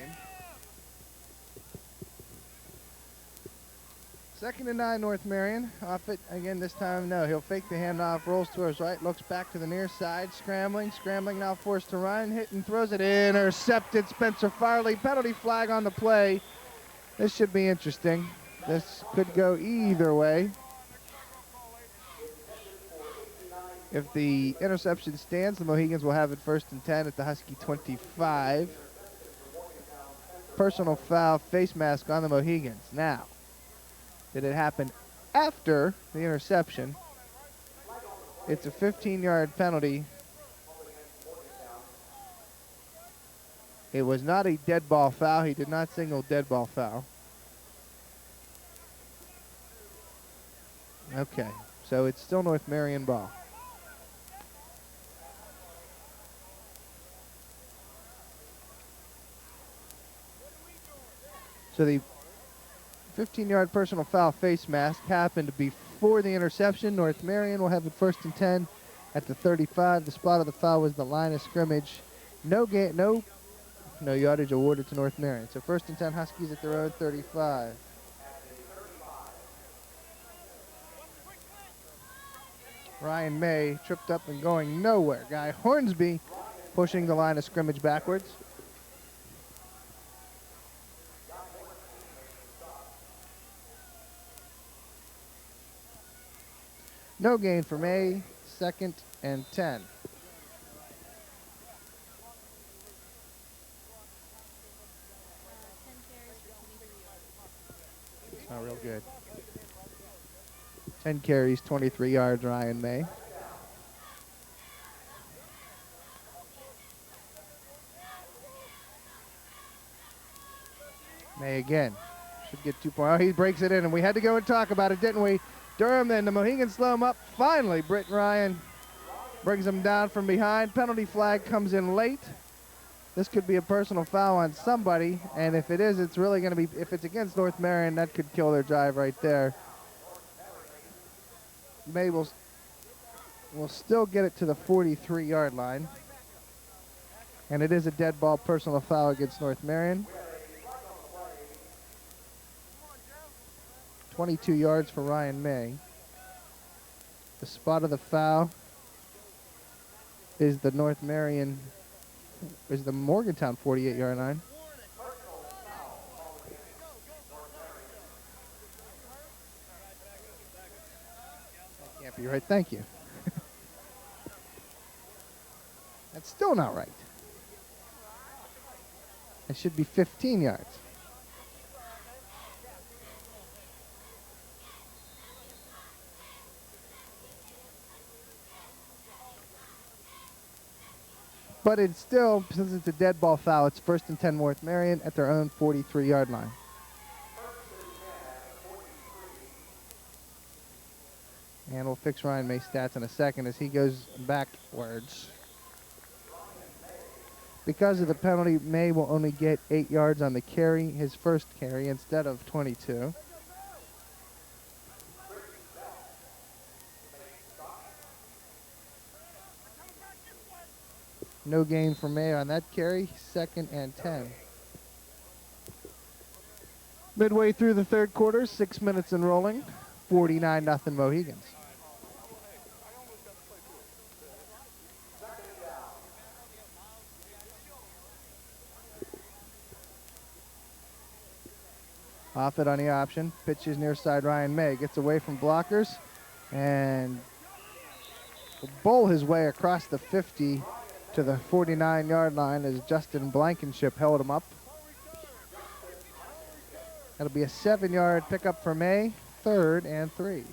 2nd and 9, North Marion. Off it again this time. No, he'll fake the handoff, rolls to his right, looks back to the near side, scrambling now forced to run, hit and throws it, intercepted. Spencer Farley, penalty flag on the play. This should be interesting. This could go either way. If the interception stands, the Mohigans will have it 1st and 10 at the Husky 25. Personal foul, face mask on the Mohigans. Now, did it happen after the interception? It's a 15-yard penalty. It was not a dead ball foul. He did not signal dead ball foul. Okay, so it's still North Marion ball. So the 15-yard personal foul face mask happened before the interception. North Marion will have it 1st and 10 at the 35. The spot of the foul was the line of scrimmage. No yardage awarded to North Marion. So 1st and 10 Huskies at their own 35. Ryan May tripped up and going nowhere. Guy Hornsby pushing the line of scrimmage backwards. No gain for May. 2nd and 10. It's not real good. 10 carries, 23 yards, Ryan May. May again. Should get 2 points. Oh, he breaks it in, and we had to go and talk about it, didn't we? Durham, then the Mohegans slow him up. Finally, Britt Ryan brings him down from behind. Penalty flag comes in late. This could be a personal foul on somebody, and if it is, it's really going to be, if it's against North Marion, that could kill their drive right there. May will still get it to the 43-yard line. And it is a dead ball personal foul against North Marion. 22 yards for Ryan May. The spot of the foul is the Morgantown 48-yard line. That can't be right, thank you. That's still not right. It should be 15 yards. But it's still, since it's a dead ball foul, it's 1st and 10 North Marion at their own 43-yard line. And we'll fix Ryan May's stats in a second as he goes backwards. Because of the penalty, May will only get 8 yards on the carry, his first carry, instead of 22. No gain for May on that carry, 2nd and 10. Midway through the third quarter, 6 minutes and rolling, 49-0 Mohegans. Off it on the option, pitches near side Ryan May, gets away from blockers, and will bowl his way across the 50 to the 49-yard line as Justin Blankenship held him up. That'll be a 7-yard pickup for May, 3rd and 3.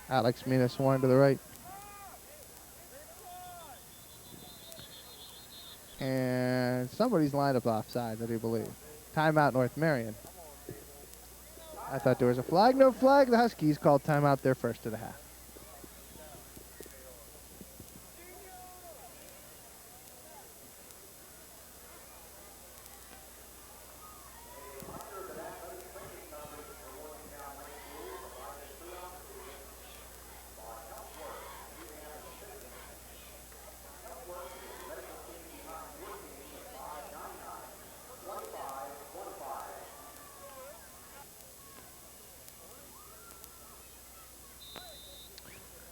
Alex Minas one to the right. And somebody's lined up offside, I do believe. Timeout, North Marion. I thought there was a flag. No flag. The Huskies called timeout their first of the half.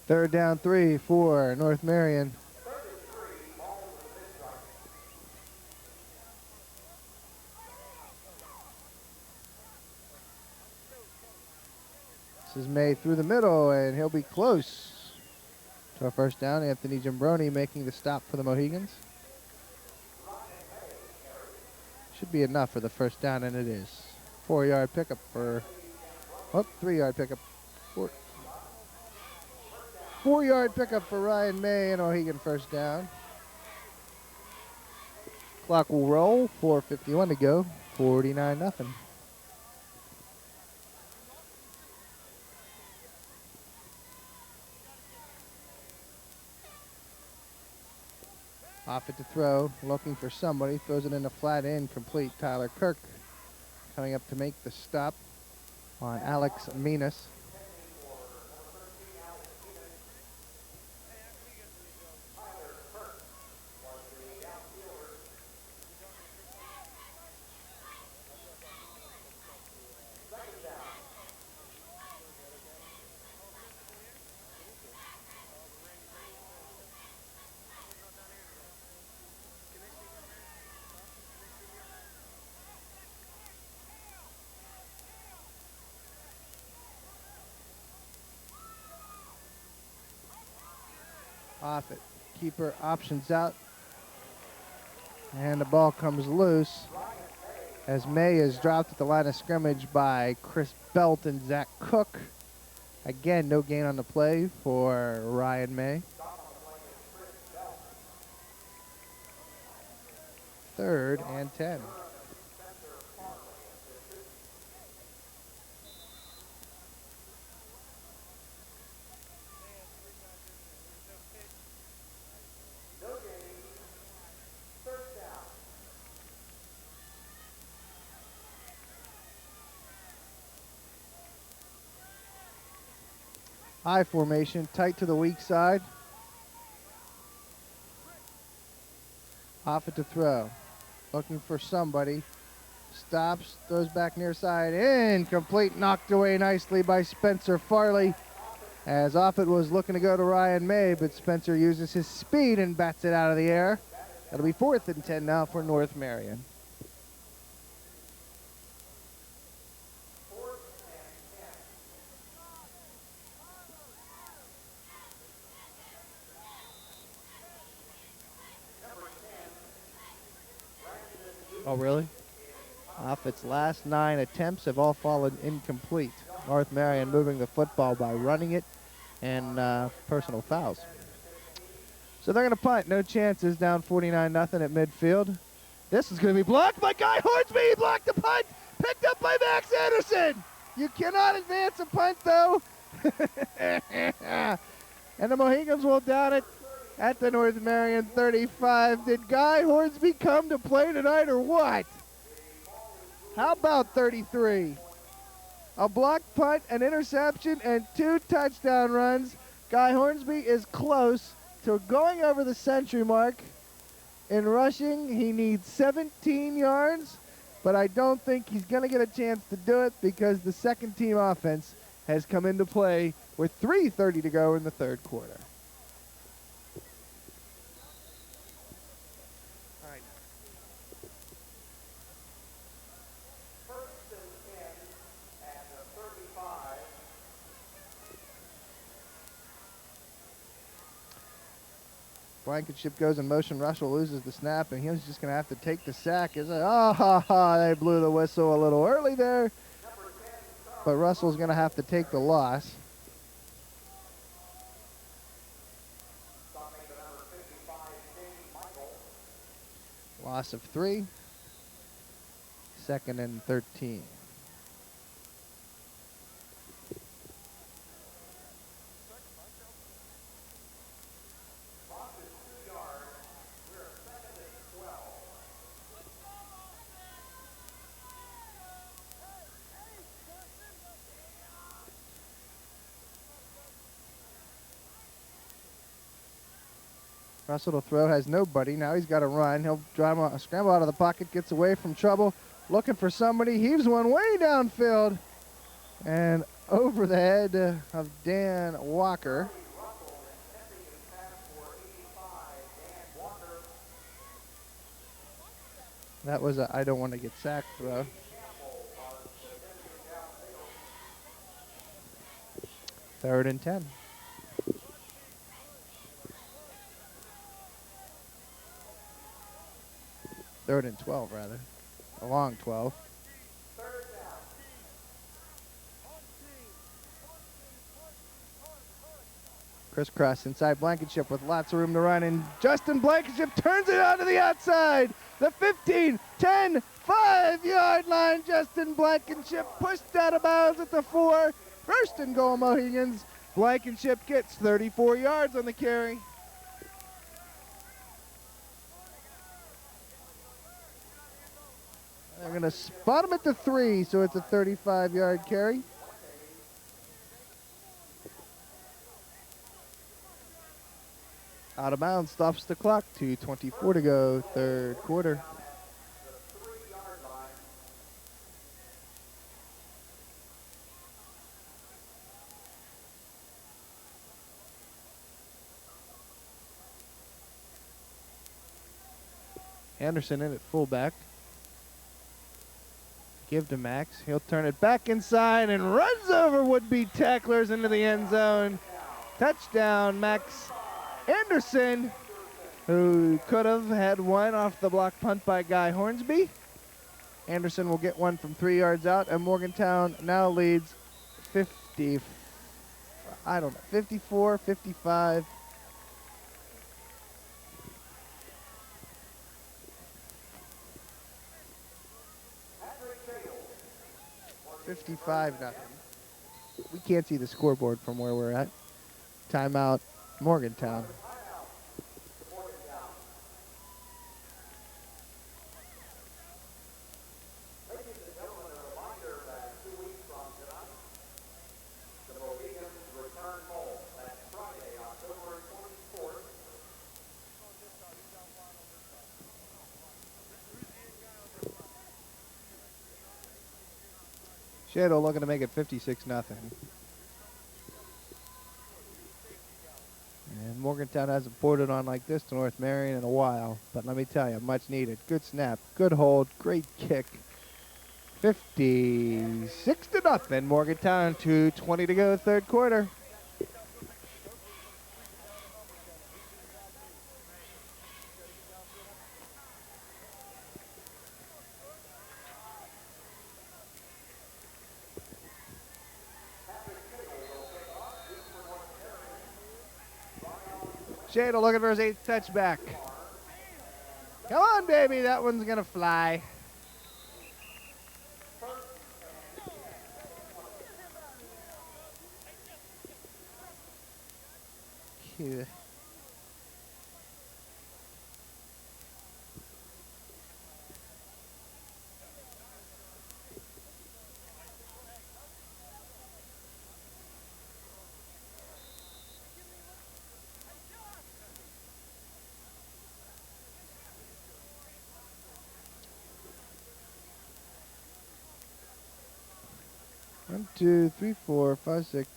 Third down 3 for North Marion. This is May through the middle, and he'll be close to a first down. Anthony Gimbroni making the stop for the Mohegans. Should be enough for the first down, and it is. 4-yard pickup for, 3-yard pickup. 4-yard pickup for Ryan May and Mohegan first down. Clock will roll, 4:51 to go, 49-0. Off it to throw, looking for somebody, throws it in a flat end, complete. Tyler Kirk coming up to make the stop on Alex Minas. Off it. Keeper options out. And the ball comes loose as May is dropped at the line of scrimmage by Chris Belt and Zach Cook. Again, no gain on the play for Ryan May. 3rd and 10. I formation, tight to the weak side. Off it to throw. Looking for somebody. Stops, throws back near side. Incomplete, knocked away nicely by Spencer Farley. As Offit was looking to go to Ryan May, but Spencer uses his speed and bats it out of the air. That'll be 4th and 10 now for North Marion. Oh, really? Offit's last 9 attempts have all fallen incomplete. North Marion moving the football by running it and personal fouls. So they're going to punt. No chances, down 49-0 at midfield. This is going to be blocked by Guy Hornsby. He blocked the punt. Picked up by Max Anderson. You cannot advance a punt, though. And the Mohigans will down it at the North Marion 35. Did Guy Hornsby come to play tonight or what? How about 33? A blocked punt, an interception, and 2 touchdown runs. Guy Hornsby is close to going over the century mark. In rushing, he needs 17 yards, but I don't think he's going to get a chance to do it because the second team offense has come into play with 3:30 to go in the 3rd quarter. Blankenship goes in motion. Russell loses the snap, and he's just going to have to take the sack. They blew the whistle a little early there. But Russell's going to have to take the loss. Loss of 3. 2nd and 13. Russell to throw, has nobody. Now he's got to run. He'll scramble out of the pocket, gets away from trouble, looking for somebody, heaves one way downfield, and over the head of Dan Walker. That was a I don't want to get sacked throw. Third and 10. Third and 12, rather. A long 12. Crisscross inside Blankenship with lots of room to run, and Justin Blankenship turns it onto the outside. The 15, 10, 5-yard line. Justin Blankenship pushed out of bounds at the 4. First and goal, Mohigans. Blankenship gets 34 yards on the carry. They're going to spot him at the 3, so it's a 35-yard carry. Out of bounds, stops the clock. 2:24 to go, 3rd quarter. Anderson in at fullback. Give to Max. He'll turn it back inside and runs over would-be tacklers into the end zone. Touchdown, Max Anderson, who could have had one off the block punt by Guy Hornsby. Anderson will get one from 3 yards out, and Morgantown now leads 54, 55. 55 nothing. We can't see the scoreboard from where we're at. Timeout, Morgantown. Ladies and gentlemen, a reminder that 2 weeks from tonight, the Mohigans return home. That's Friday, October 24th. Shadow looking to make it 56 nothing. And Morgantown hasn't poured it on like this to North Marion in a while, but let me tell you, much needed. Good snap, good hold, great kick. 56 to nothing. Morgantown, 2:20 to go, third quarter. Shadle looking for his 8th touchback. Come on, baby, that one's gonna fly. Yeah. One, two, three, 4, 5, 6,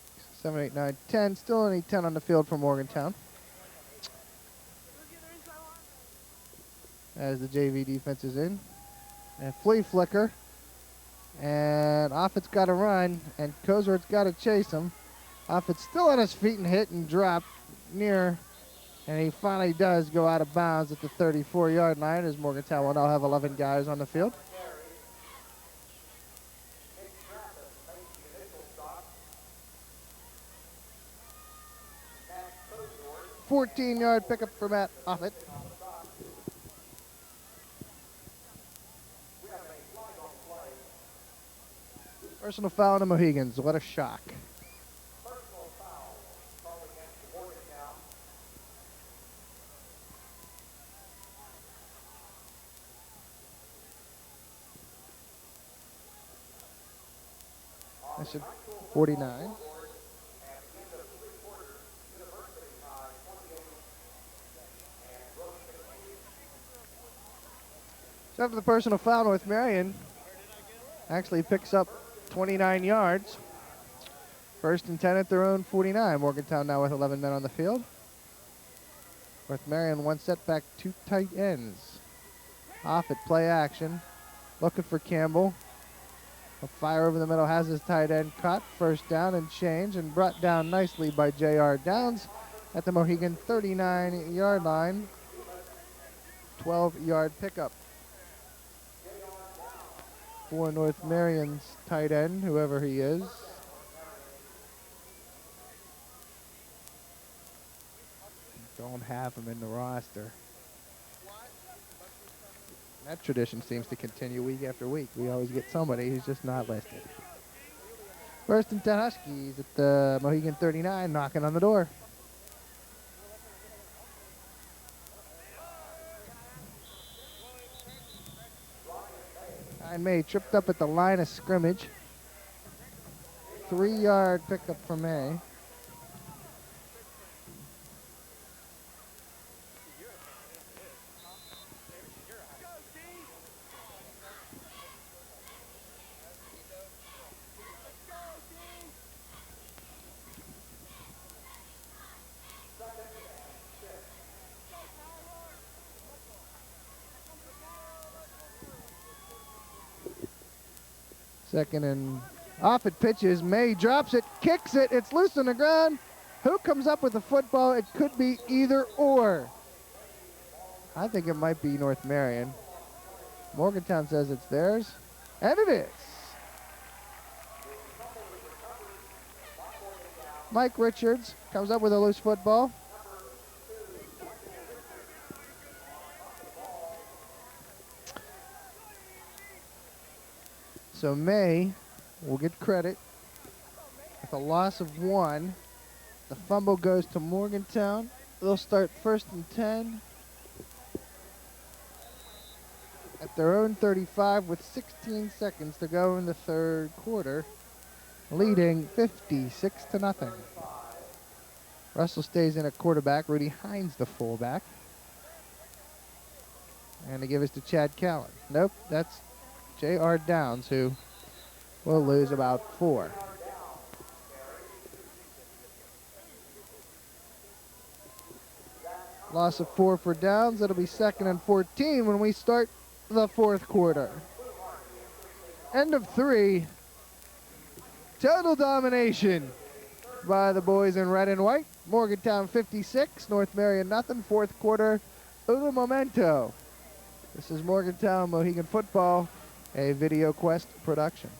7, 8, 9, 10. Still only 10 on the field for Morgantown. As the JV defense is in. And flea flicker. And Offit's got to run, and Cosworth's got to chase him. Offit's still on his feet and hit and drop near, and he finally does go out of bounds at the 34-yard line, as Morgantown will now have 11 guys on the field. 14-yard pickup for Matt Offit. Personal foul on the Mohigans. What a shock. Personal foul called against Morgantown. That's a 49. So after the personal foul, North Marion actually picks up 29 yards. 1st and 10 at their own 49. Morgantown now with 11 men on the field. North Marion one setback, 2 tight ends. Off at play action. Looking for Campbell. A fire over the middle has his tight end caught. 1st down and change, and brought down nicely by J.R. Downs at the Mohegan 39-yard line. 12-yard pickup for North Marion's tight end, whoever he is. Don't have him in the roster. That tradition seems to continue week after week. We always get somebody who's just not listed. 1st and 10 Huskies at the Mohegan 39, knocking on the door. Ryan May tripped up at the line of scrimmage. 3-yard pickup for May. Second and off it pitches. May drops it, kicks it. It's loose on the ground. Who comes up with the football? It could be either or. I think it might be North Marion. Morgantown says it's theirs, and it is. Mike Richards comes up with a loose football. So May will get credit with a loss of 1. The fumble goes to Morgantown. They'll start 1st and 10 at their own 35 with 16 seconds to go in the third quarter, leading 56-0. Russell stays in at quarterback. Rudy Hines the fullback. And they give us to Chad Callan. Nope, that's J.R. Downs, who will lose about 4. Loss of 4 for Downs. It'll be 2nd and 14 when we start the fourth quarter. End of 3. Total domination by the boys in red and white. Morgantown 56, North Marion nothing. Fourth quarter, uno momento. This is Morgantown Mohigan Football, a Video Quest production.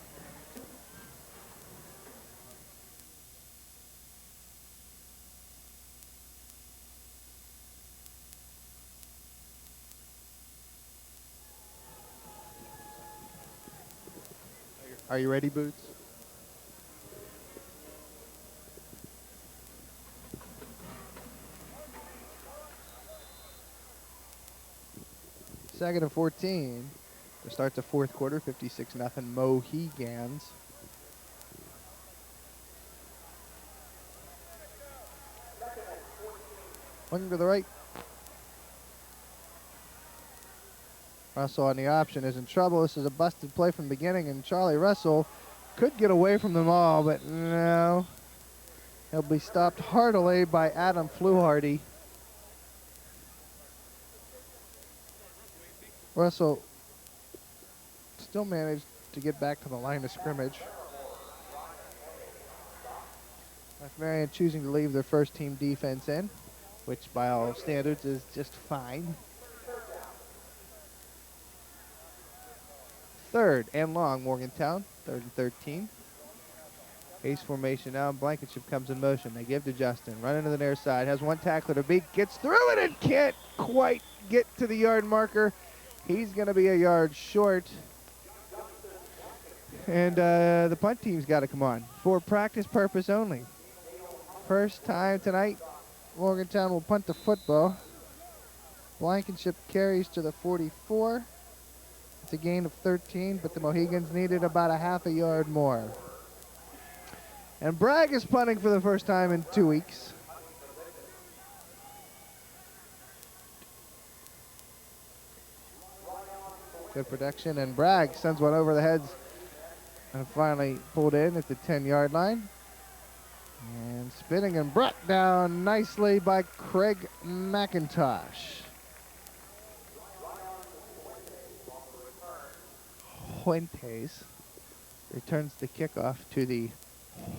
Are you ready, Boots? Second and 14 to start the fourth quarter, 56-0 Mohigans. Looking to the right. Russell on the option is in trouble. This is a busted play from the beginning, and Charlie Russell could get away from them all, but no. He'll be stopped heartily by Adam Fluharty. Russell still managed to get back to the line of scrimmage. Marion choosing to leave their first team defense in, which by all standards is just fine. Third and long, Morgantown, 3rd and 13. Ace formation now, Blankenship comes in motion. They give to Justin, running to the near side, has one tackler to beat, gets through it and can't quite get to the yard marker. He's going to be a yard short. And the punt team's got to come on for practice purpose only. First time tonight, Morgantown will punt the football. Blankenship carries to the 44. It's a gain of 13, but the Mohigans needed about a half a yard more. And Bragg is punting for the first time in 2 weeks. Good protection, and Bragg sends one over the heads and finally pulled in at the 10-yard line. And spinning and brought down nicely by Craig McIntosh. Fuentes returns the kickoff to the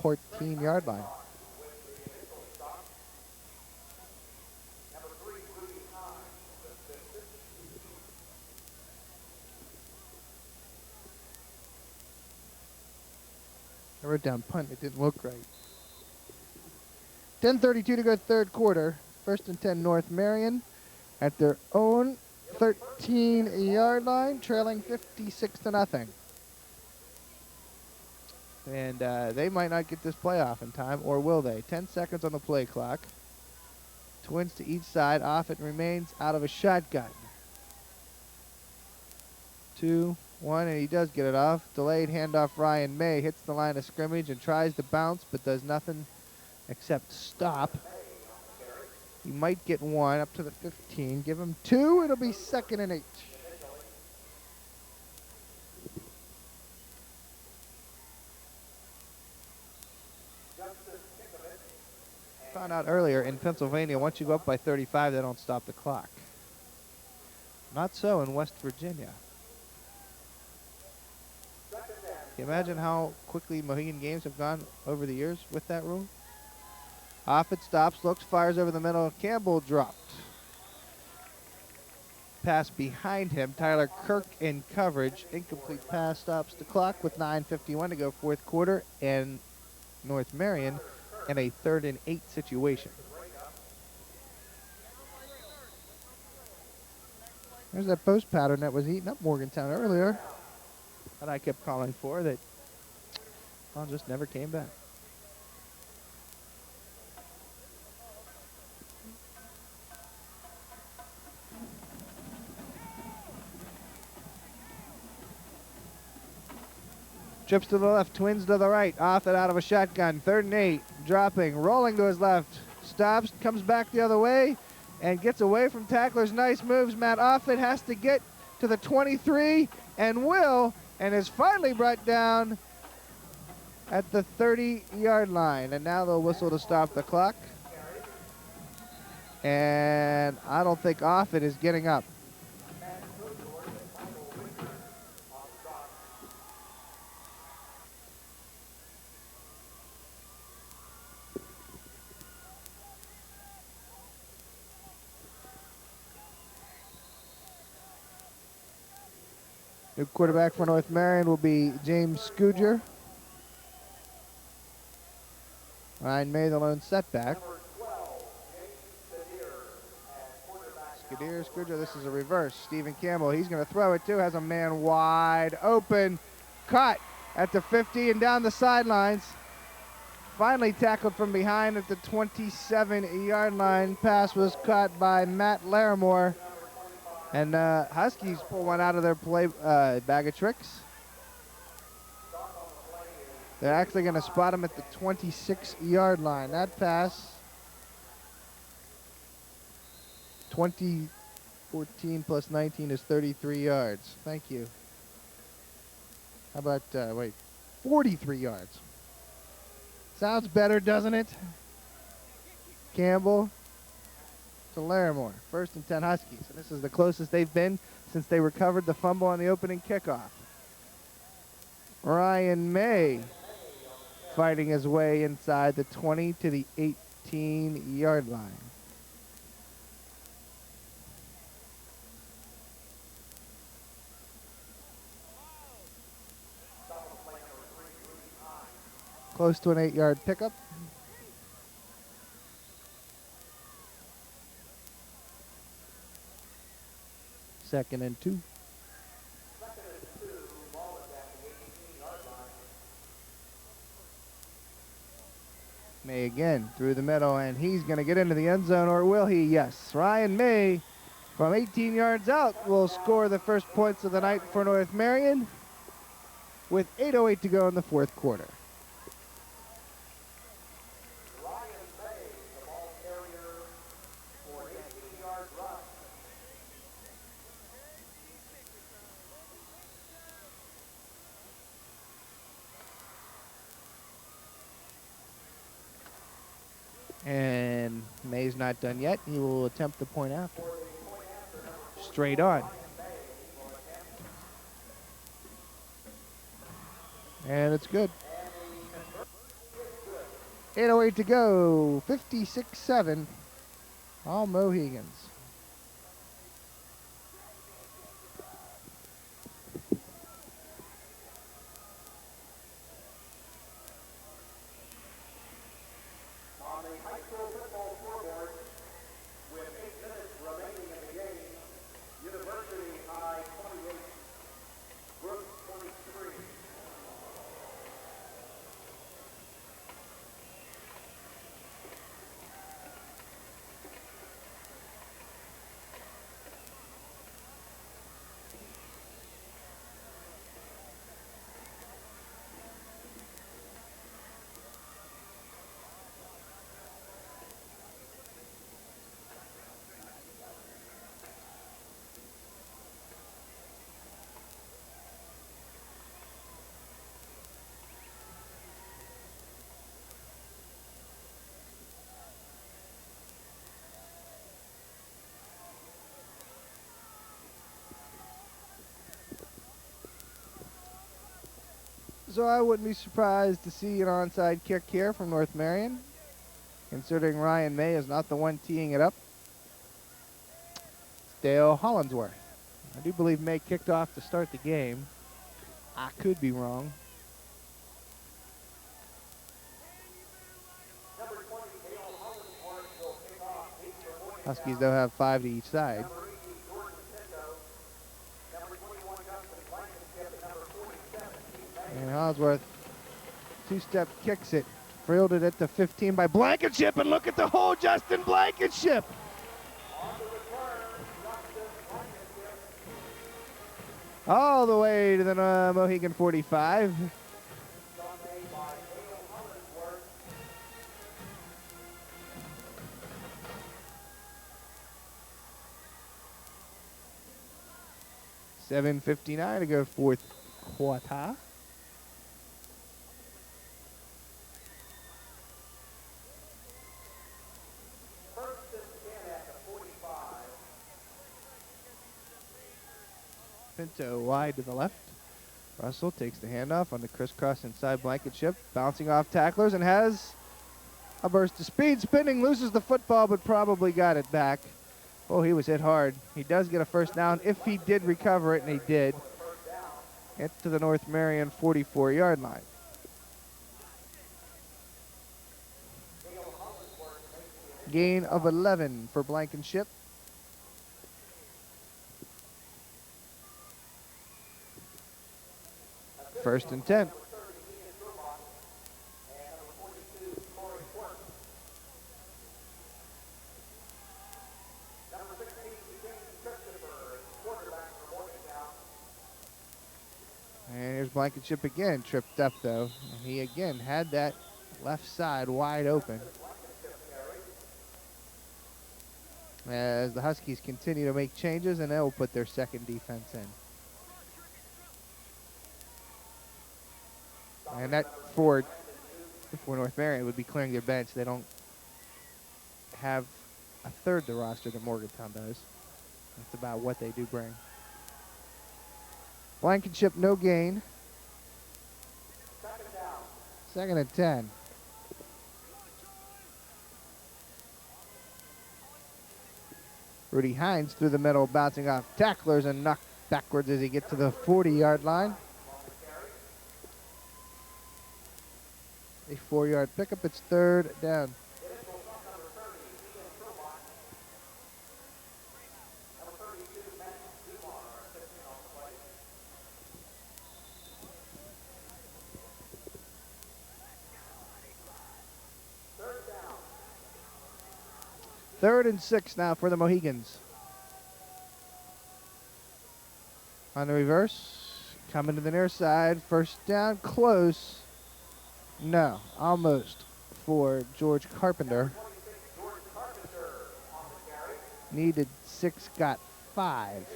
14-yard line. I wrote down punt. It didn't look right. 10:32 to go third quarter. 1st and 10 North Marion at their own 13-yard line, trailing 56-0. And they might not get this playoff in time, or will they? 10 seconds on the play clock. Twins to each side. Offit remains out of a shotgun. 2, 1, and he does get it off. Delayed handoff. Ryan May hits the line of scrimmage and tries to bounce, but does nothing except stop. He might get 1 up to the 15. Give him 2. It'll be 2nd and 8. Found out earlier in Pennsylvania, once you go up by 35, they don't stop the clock. Not so in West Virginia. Can you imagine how quickly Mohegan games have gone over the years with that rule? Off it stops, looks, fires over the middle. Campbell dropped. Pass behind him. Tyler Kirk in coverage. Incomplete pass stops the clock with 9:51 to go fourth quarter, and North Marion in a 3rd and 8 situation. There's that post pattern that was eating up Morgantown earlier that I kept calling for that, well, just never came back. Trips to the left, twins to the right, off it out of a shotgun, 3rd and 8, dropping, rolling to his left, stops, comes back the other way, and gets away from tacklers. Nice moves. Matt Offit has to get to the 23 and will, and is finally brought down at the 30-yard line. And now they'll whistle to stop the clock. And I don't think Offit is getting up. New quarterback for North Marion will be James Scooger. Ryan May, the lone setback. Scooger, this is a reverse. Stephen Campbell, he's going to throw it too. Has a man wide open. Caught at the 50 and down the sidelines. Finally tackled from behind at the 27-yard line. Pass was caught by Matt Larimore. And Huskies pull one out of their play bag of tricks. They're actually going to spot him at the 26-yard line. That pass, 14 plus 19 is 33 yards. Thank you. How about, 43 yards. Sounds better, doesn't it? Campbell to Larimore. 1st and 10 Huskies. And this is the closest they've been since they recovered the fumble on the opening kickoff. Ryan May fighting his way inside the 20 to the 18-yard line. Close to an 8-yard pickup. Second and 2. May again through the middle, and he's going to get into the end zone, or will he? Yes. Ryan May from 18 yards out will score the first points of the night for North Marion with 8:08 to go in the fourth quarter. And May's not done yet. He will attempt the point after. Straight on. And it's good. 8:08 to go. 56-7. All Mohigans. So I wouldn't be surprised to see an onside kick here from North Marion. considering Ryan May is not the one teeing it up. It's Dale Hollinsworth. I do believe May kicked off to start the game. I could be wrong. Huskies, though, have 5 to each side. And Hollinsworth, two-step kicks it. Fielded at the 15 by Blankenship, and look at the hole, Justin Blankenship. All the way to the Mohegan 45. $7:59 to go fourth quarter. Pinto wide to the left. Russell takes the handoff on the crisscross inside Blankenship, bouncing off tacklers, and has a burst of speed. Spinning, loses the football, but probably got it back. Oh, he was hit hard. He does get a first down if he did recover it, and he did. Get to the North Marion 44-yard line. Gain of 11 for Blankenship. First and 10. And here's Blankenship again, tripped up though. And he again had that left side wide open. As the Huskies continue to make changes, and they'll put their second defense in. And that for North Marion would be clearing their bench. They don't have a third the roster that Morgantown does. That's about what they do bring. Blankenship, no gain. Second and 10. Rudy Hines through the middle, bouncing off tacklers and knocked backwards as he gets to the 40-yard line. A 4-yard pickup. It's third down. Third and 6 now for the Mohigans. On the reverse, coming to the near side. First down, close. No, almost for George Carpenter. Needed 6, got 5.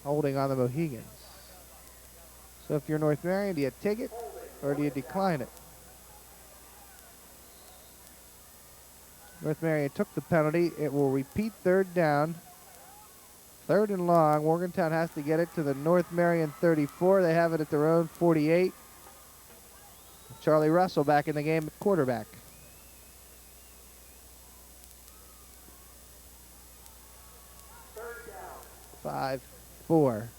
Holding on the Mohigans. So if you're North Marion, do you take it or do you decline it? North Marion took the penalty. It will repeat third down. Third and long. Morgantown has to get it to the North Marion 34. They have it at their own 48. Charlie Russell back in the game at quarterback. Third down. 5, 4,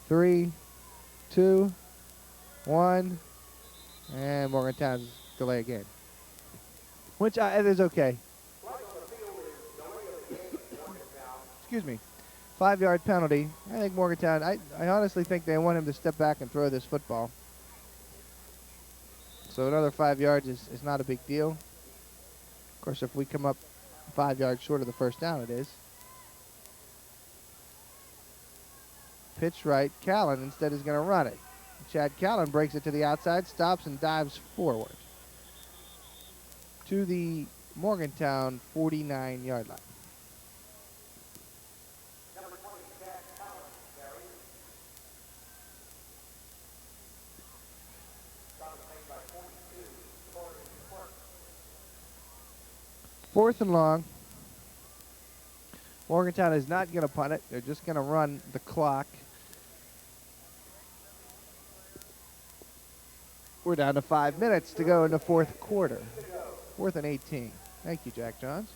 3, 2, 1. And Morgantown's delay again. Which is okay. Excuse me. 5-yard penalty. I think Morgantown, I honestly think they want him to step back and throw this football. So another 5 yards is not a big deal. Of course, if we come up 5 yards short of the first down, it is. Pitch right. Callan instead is going to run it. Chad Callan breaks it to the outside, stops, and dives forward to the Morgantown 49-yard line. Fourth and long. Morgantown is not going to punt it. They're just going to run the clock. We're down to 5 minutes to go in the fourth quarter. 4th and 18. Thank you, Jack Johns.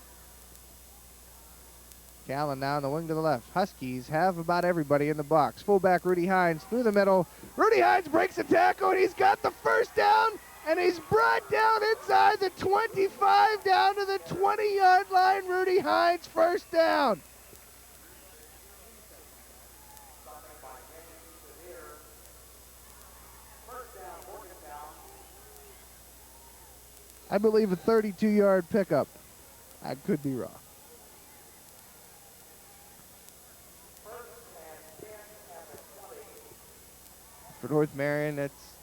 Callan now on the wing to the left. Huskies have about everybody in the box. Fullback Rudy Hines through the middle. Rudy Hines breaks a tackle, and he's got the first down, and he's brought down inside the 25 down to the 20-yard line. Rudy Hines, first down. I believe a 32-yard pickup. I could be wrong. For North Marion, that's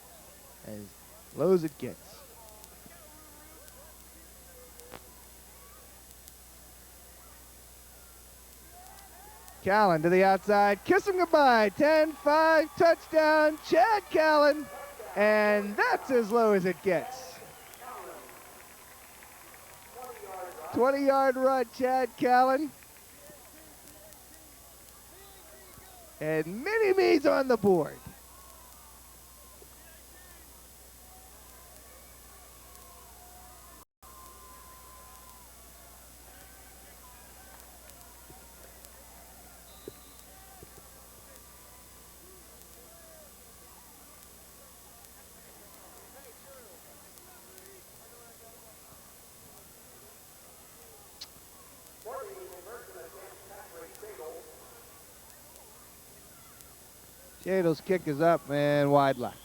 as low as it gets. Callan to the outside. Kiss him goodbye. 10-5, touchdown, Chad Callan. And that's as low as it gets. 20-yard run, Chad Callan. And Mini-Me's on the board. Shadle's kick is up and wide left.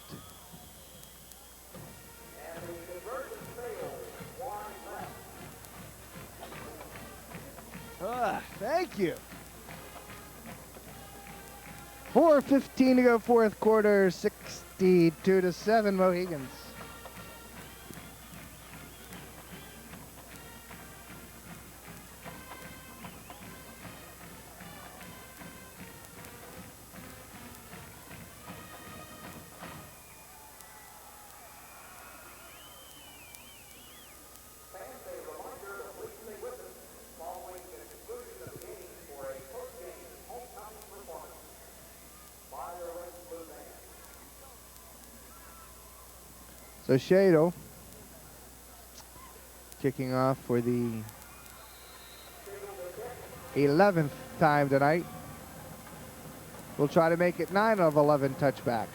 Thank you. 4:15 to go, fourth quarter, 62-7 Mohigans. So Shadle kicking off for the 11th time tonight. We'll try to make it 9 of 11 touchbacks.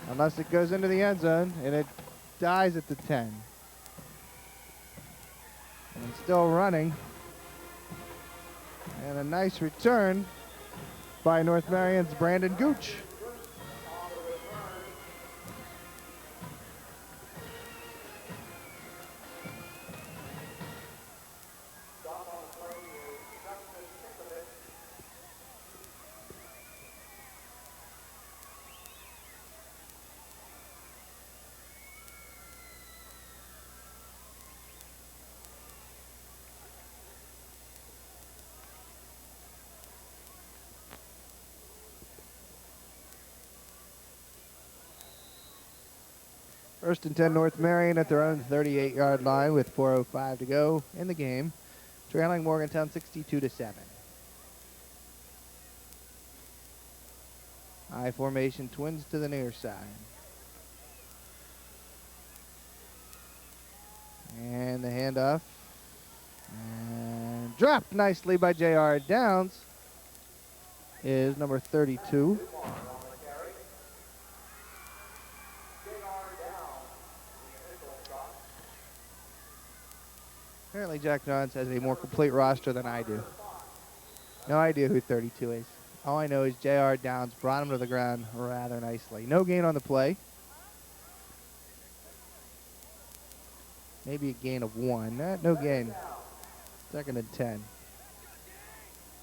Unless it goes into the end zone, and it dies at the 10. And still running. And a nice return by North Marion's Brandon Gooch. First and 10 North Marion at their own 38-yard line with 4:05 to go in the game, trailing Morgantown 62-7. I formation, twins to the near side. And the handoff. And dropped nicely by J.R. Downs is number 32. Apparently Jack Johns has a more complete roster than I do. No idea who 32 is. All I know is J.R. Downs brought him to the ground rather nicely. No gain on the play. Maybe a gain of 1. No gain. 2nd and 10.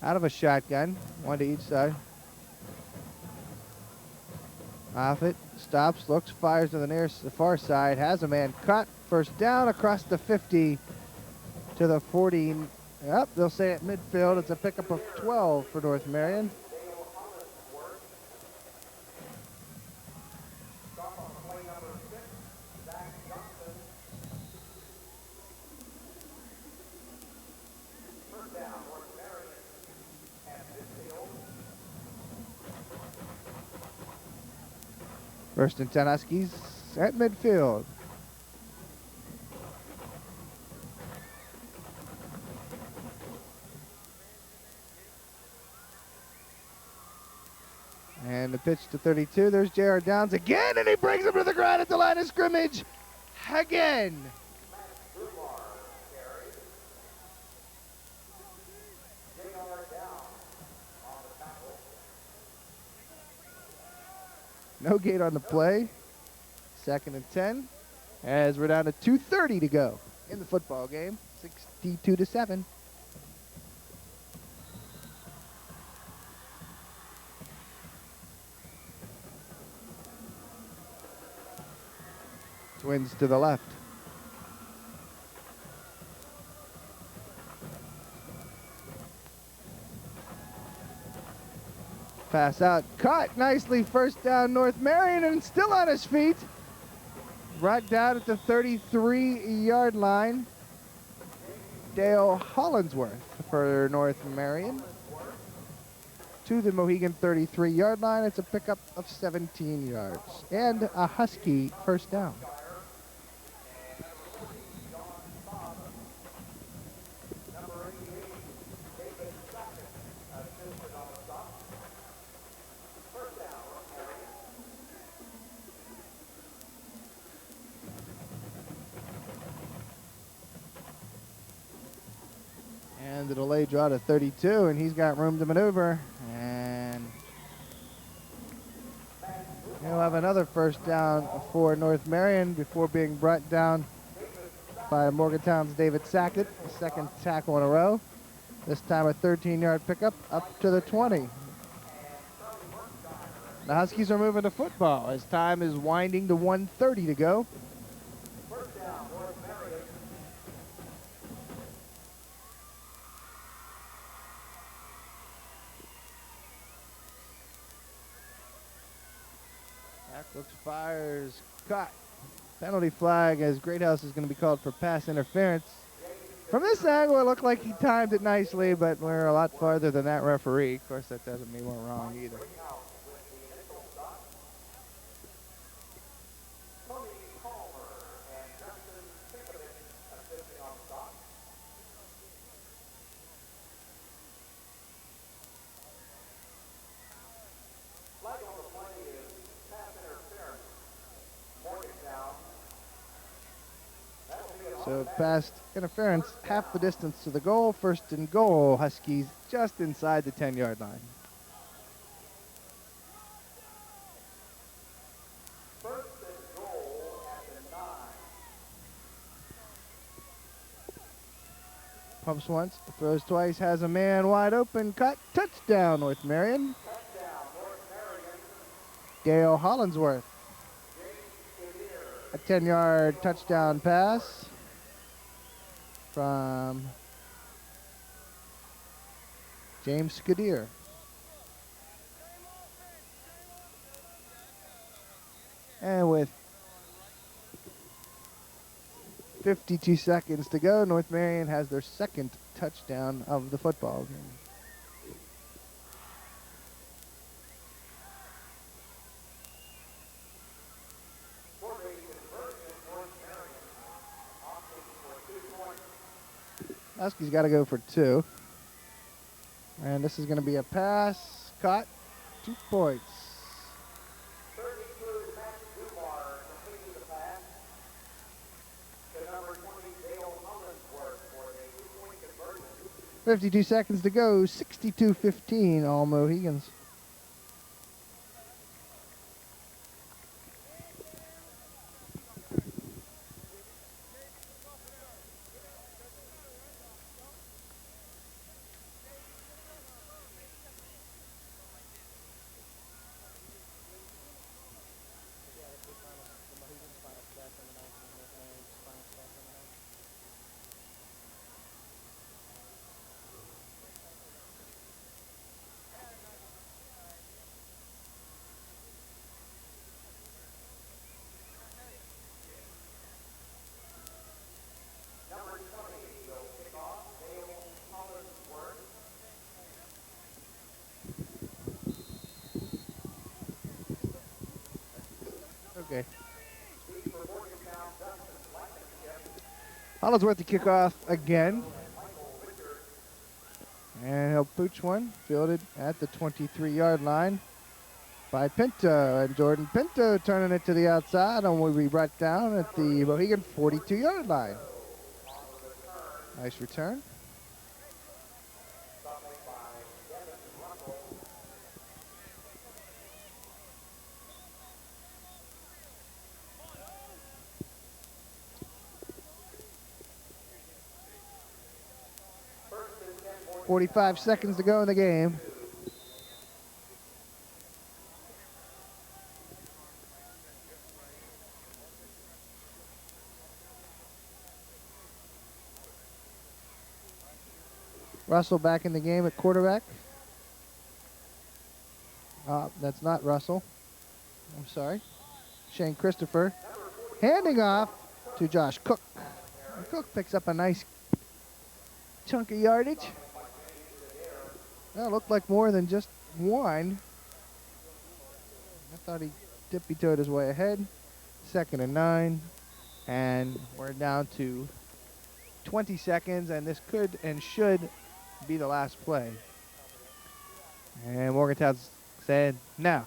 Out of a shotgun. 1 to each side. Moffitt stops, looks, fires to the far side. Has a man cut. First down across the 50. To the 40, yep, they'll say at midfield. It's a pickup of 12 for North Marion. First and 10 Huskies at midfield. And the pitch to 32. There's J.R. Downs again, and he brings him to the ground at the line of scrimmage again. No gate on the play. Second and 10, as we're down to 2:30 to go in the football game. 62-7. Twins to the left. Pass out, caught nicely, first down North Marion, and still on his feet. Right down at the 33-yard line. Dale Hollinsworth for North Marion. To the Mohegan 33-yard line. It's a pickup of 17 yards. And a Husky first down. And the delay draw to 32, and he's got room to maneuver. And he'll have another first down for North Marion before being brought down by Morgantown's David Sackett, the second tackle in a row. This time a 13-yard pickup up to the 20. The Huskies are moving to football as time is winding to 1:30 to go. Looks, fires, caught. Penalty flag as Greathouse is going to be called for pass interference. From this angle, it looked like he timed it nicely, but we're a lot farther than that referee. Of course, that doesn't mean we're wrong either. So past interference, half the distance to the goal. First and goal, Huskies just inside the 10-yard line. First and goal at the 9. Pumps once, throws twice, has a man wide open, cut, touchdown North Marion. Touchdown, North Marion. Dale Hollinsworth. A 10-yard touchdown pass from James Skadir. And with 52 seconds to go, North Marion has their second touchdown of the football game. Huskies got to go for 2. And this is going to be a pass, caught, 2 points. 32, Matt Dubar completed the pass to number 20, Dale Hollinsworth for a 2-point conversion. 52 seconds to go, 62-15, all Mohegans. Okay. Hollingsworth to kick off again. And he'll pooch one, fielded at the 23-yard line by Pinto. And Jordan Pinto turning it to the outside, and will be brought down at the Mohegan 42-yard line. Nice return. .45 seconds to go in the game. Russell back in the game at quarterback. That's not Russell. I'm sorry. Shane Christopher. Handing off to Josh Cook. And Cook picks up a nice chunk of yardage. That looked like more than just one. I thought he tippy-toed his way ahead. 2nd and 9. And we're down to 20 seconds, and this could and should be the last play. And Morgantown's said, no.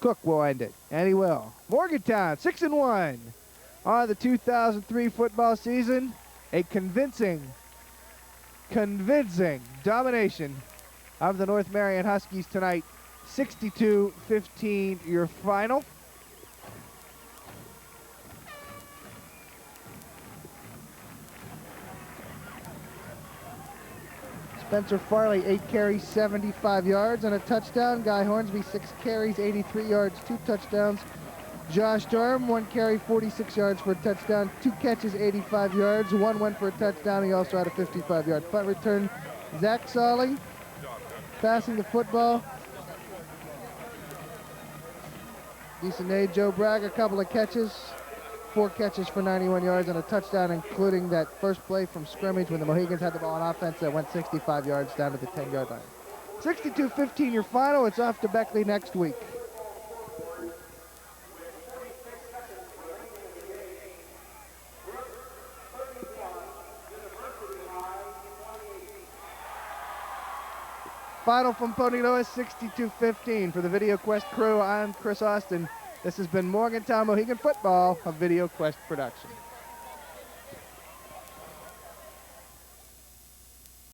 Cook will end it, and he will. Morgantown, 6-1 on the 2003 football season. A convincing domination of the North Marion Huskies tonight. 62-15 your final. Spencer Farley, 8 carries, 75 yards, and a touchdown. Guy Hornsby, 6 carries, 83 yards, 2 touchdowns. Josh Durham, 1 carry, 46 yards for a touchdown, 2 catches, 85 yards. 1 went for a touchdown. He also had a 55-yard punt return. Zach Solly passing the football. Decent day. Joe Bragg, a couple of catches. 4 catches for 91 yards and a touchdown, including that first play from scrimmage when the Mohigans had the ball on offense that went 65 yards down to the 10-yard line. 62-15 your final. It's off to Beckley next week. Final from Pony Lewis, 62-15. For the Video Quest crew, I'm Chris Austin. This has been Morgantown Mohegan Football, a Video Quest production.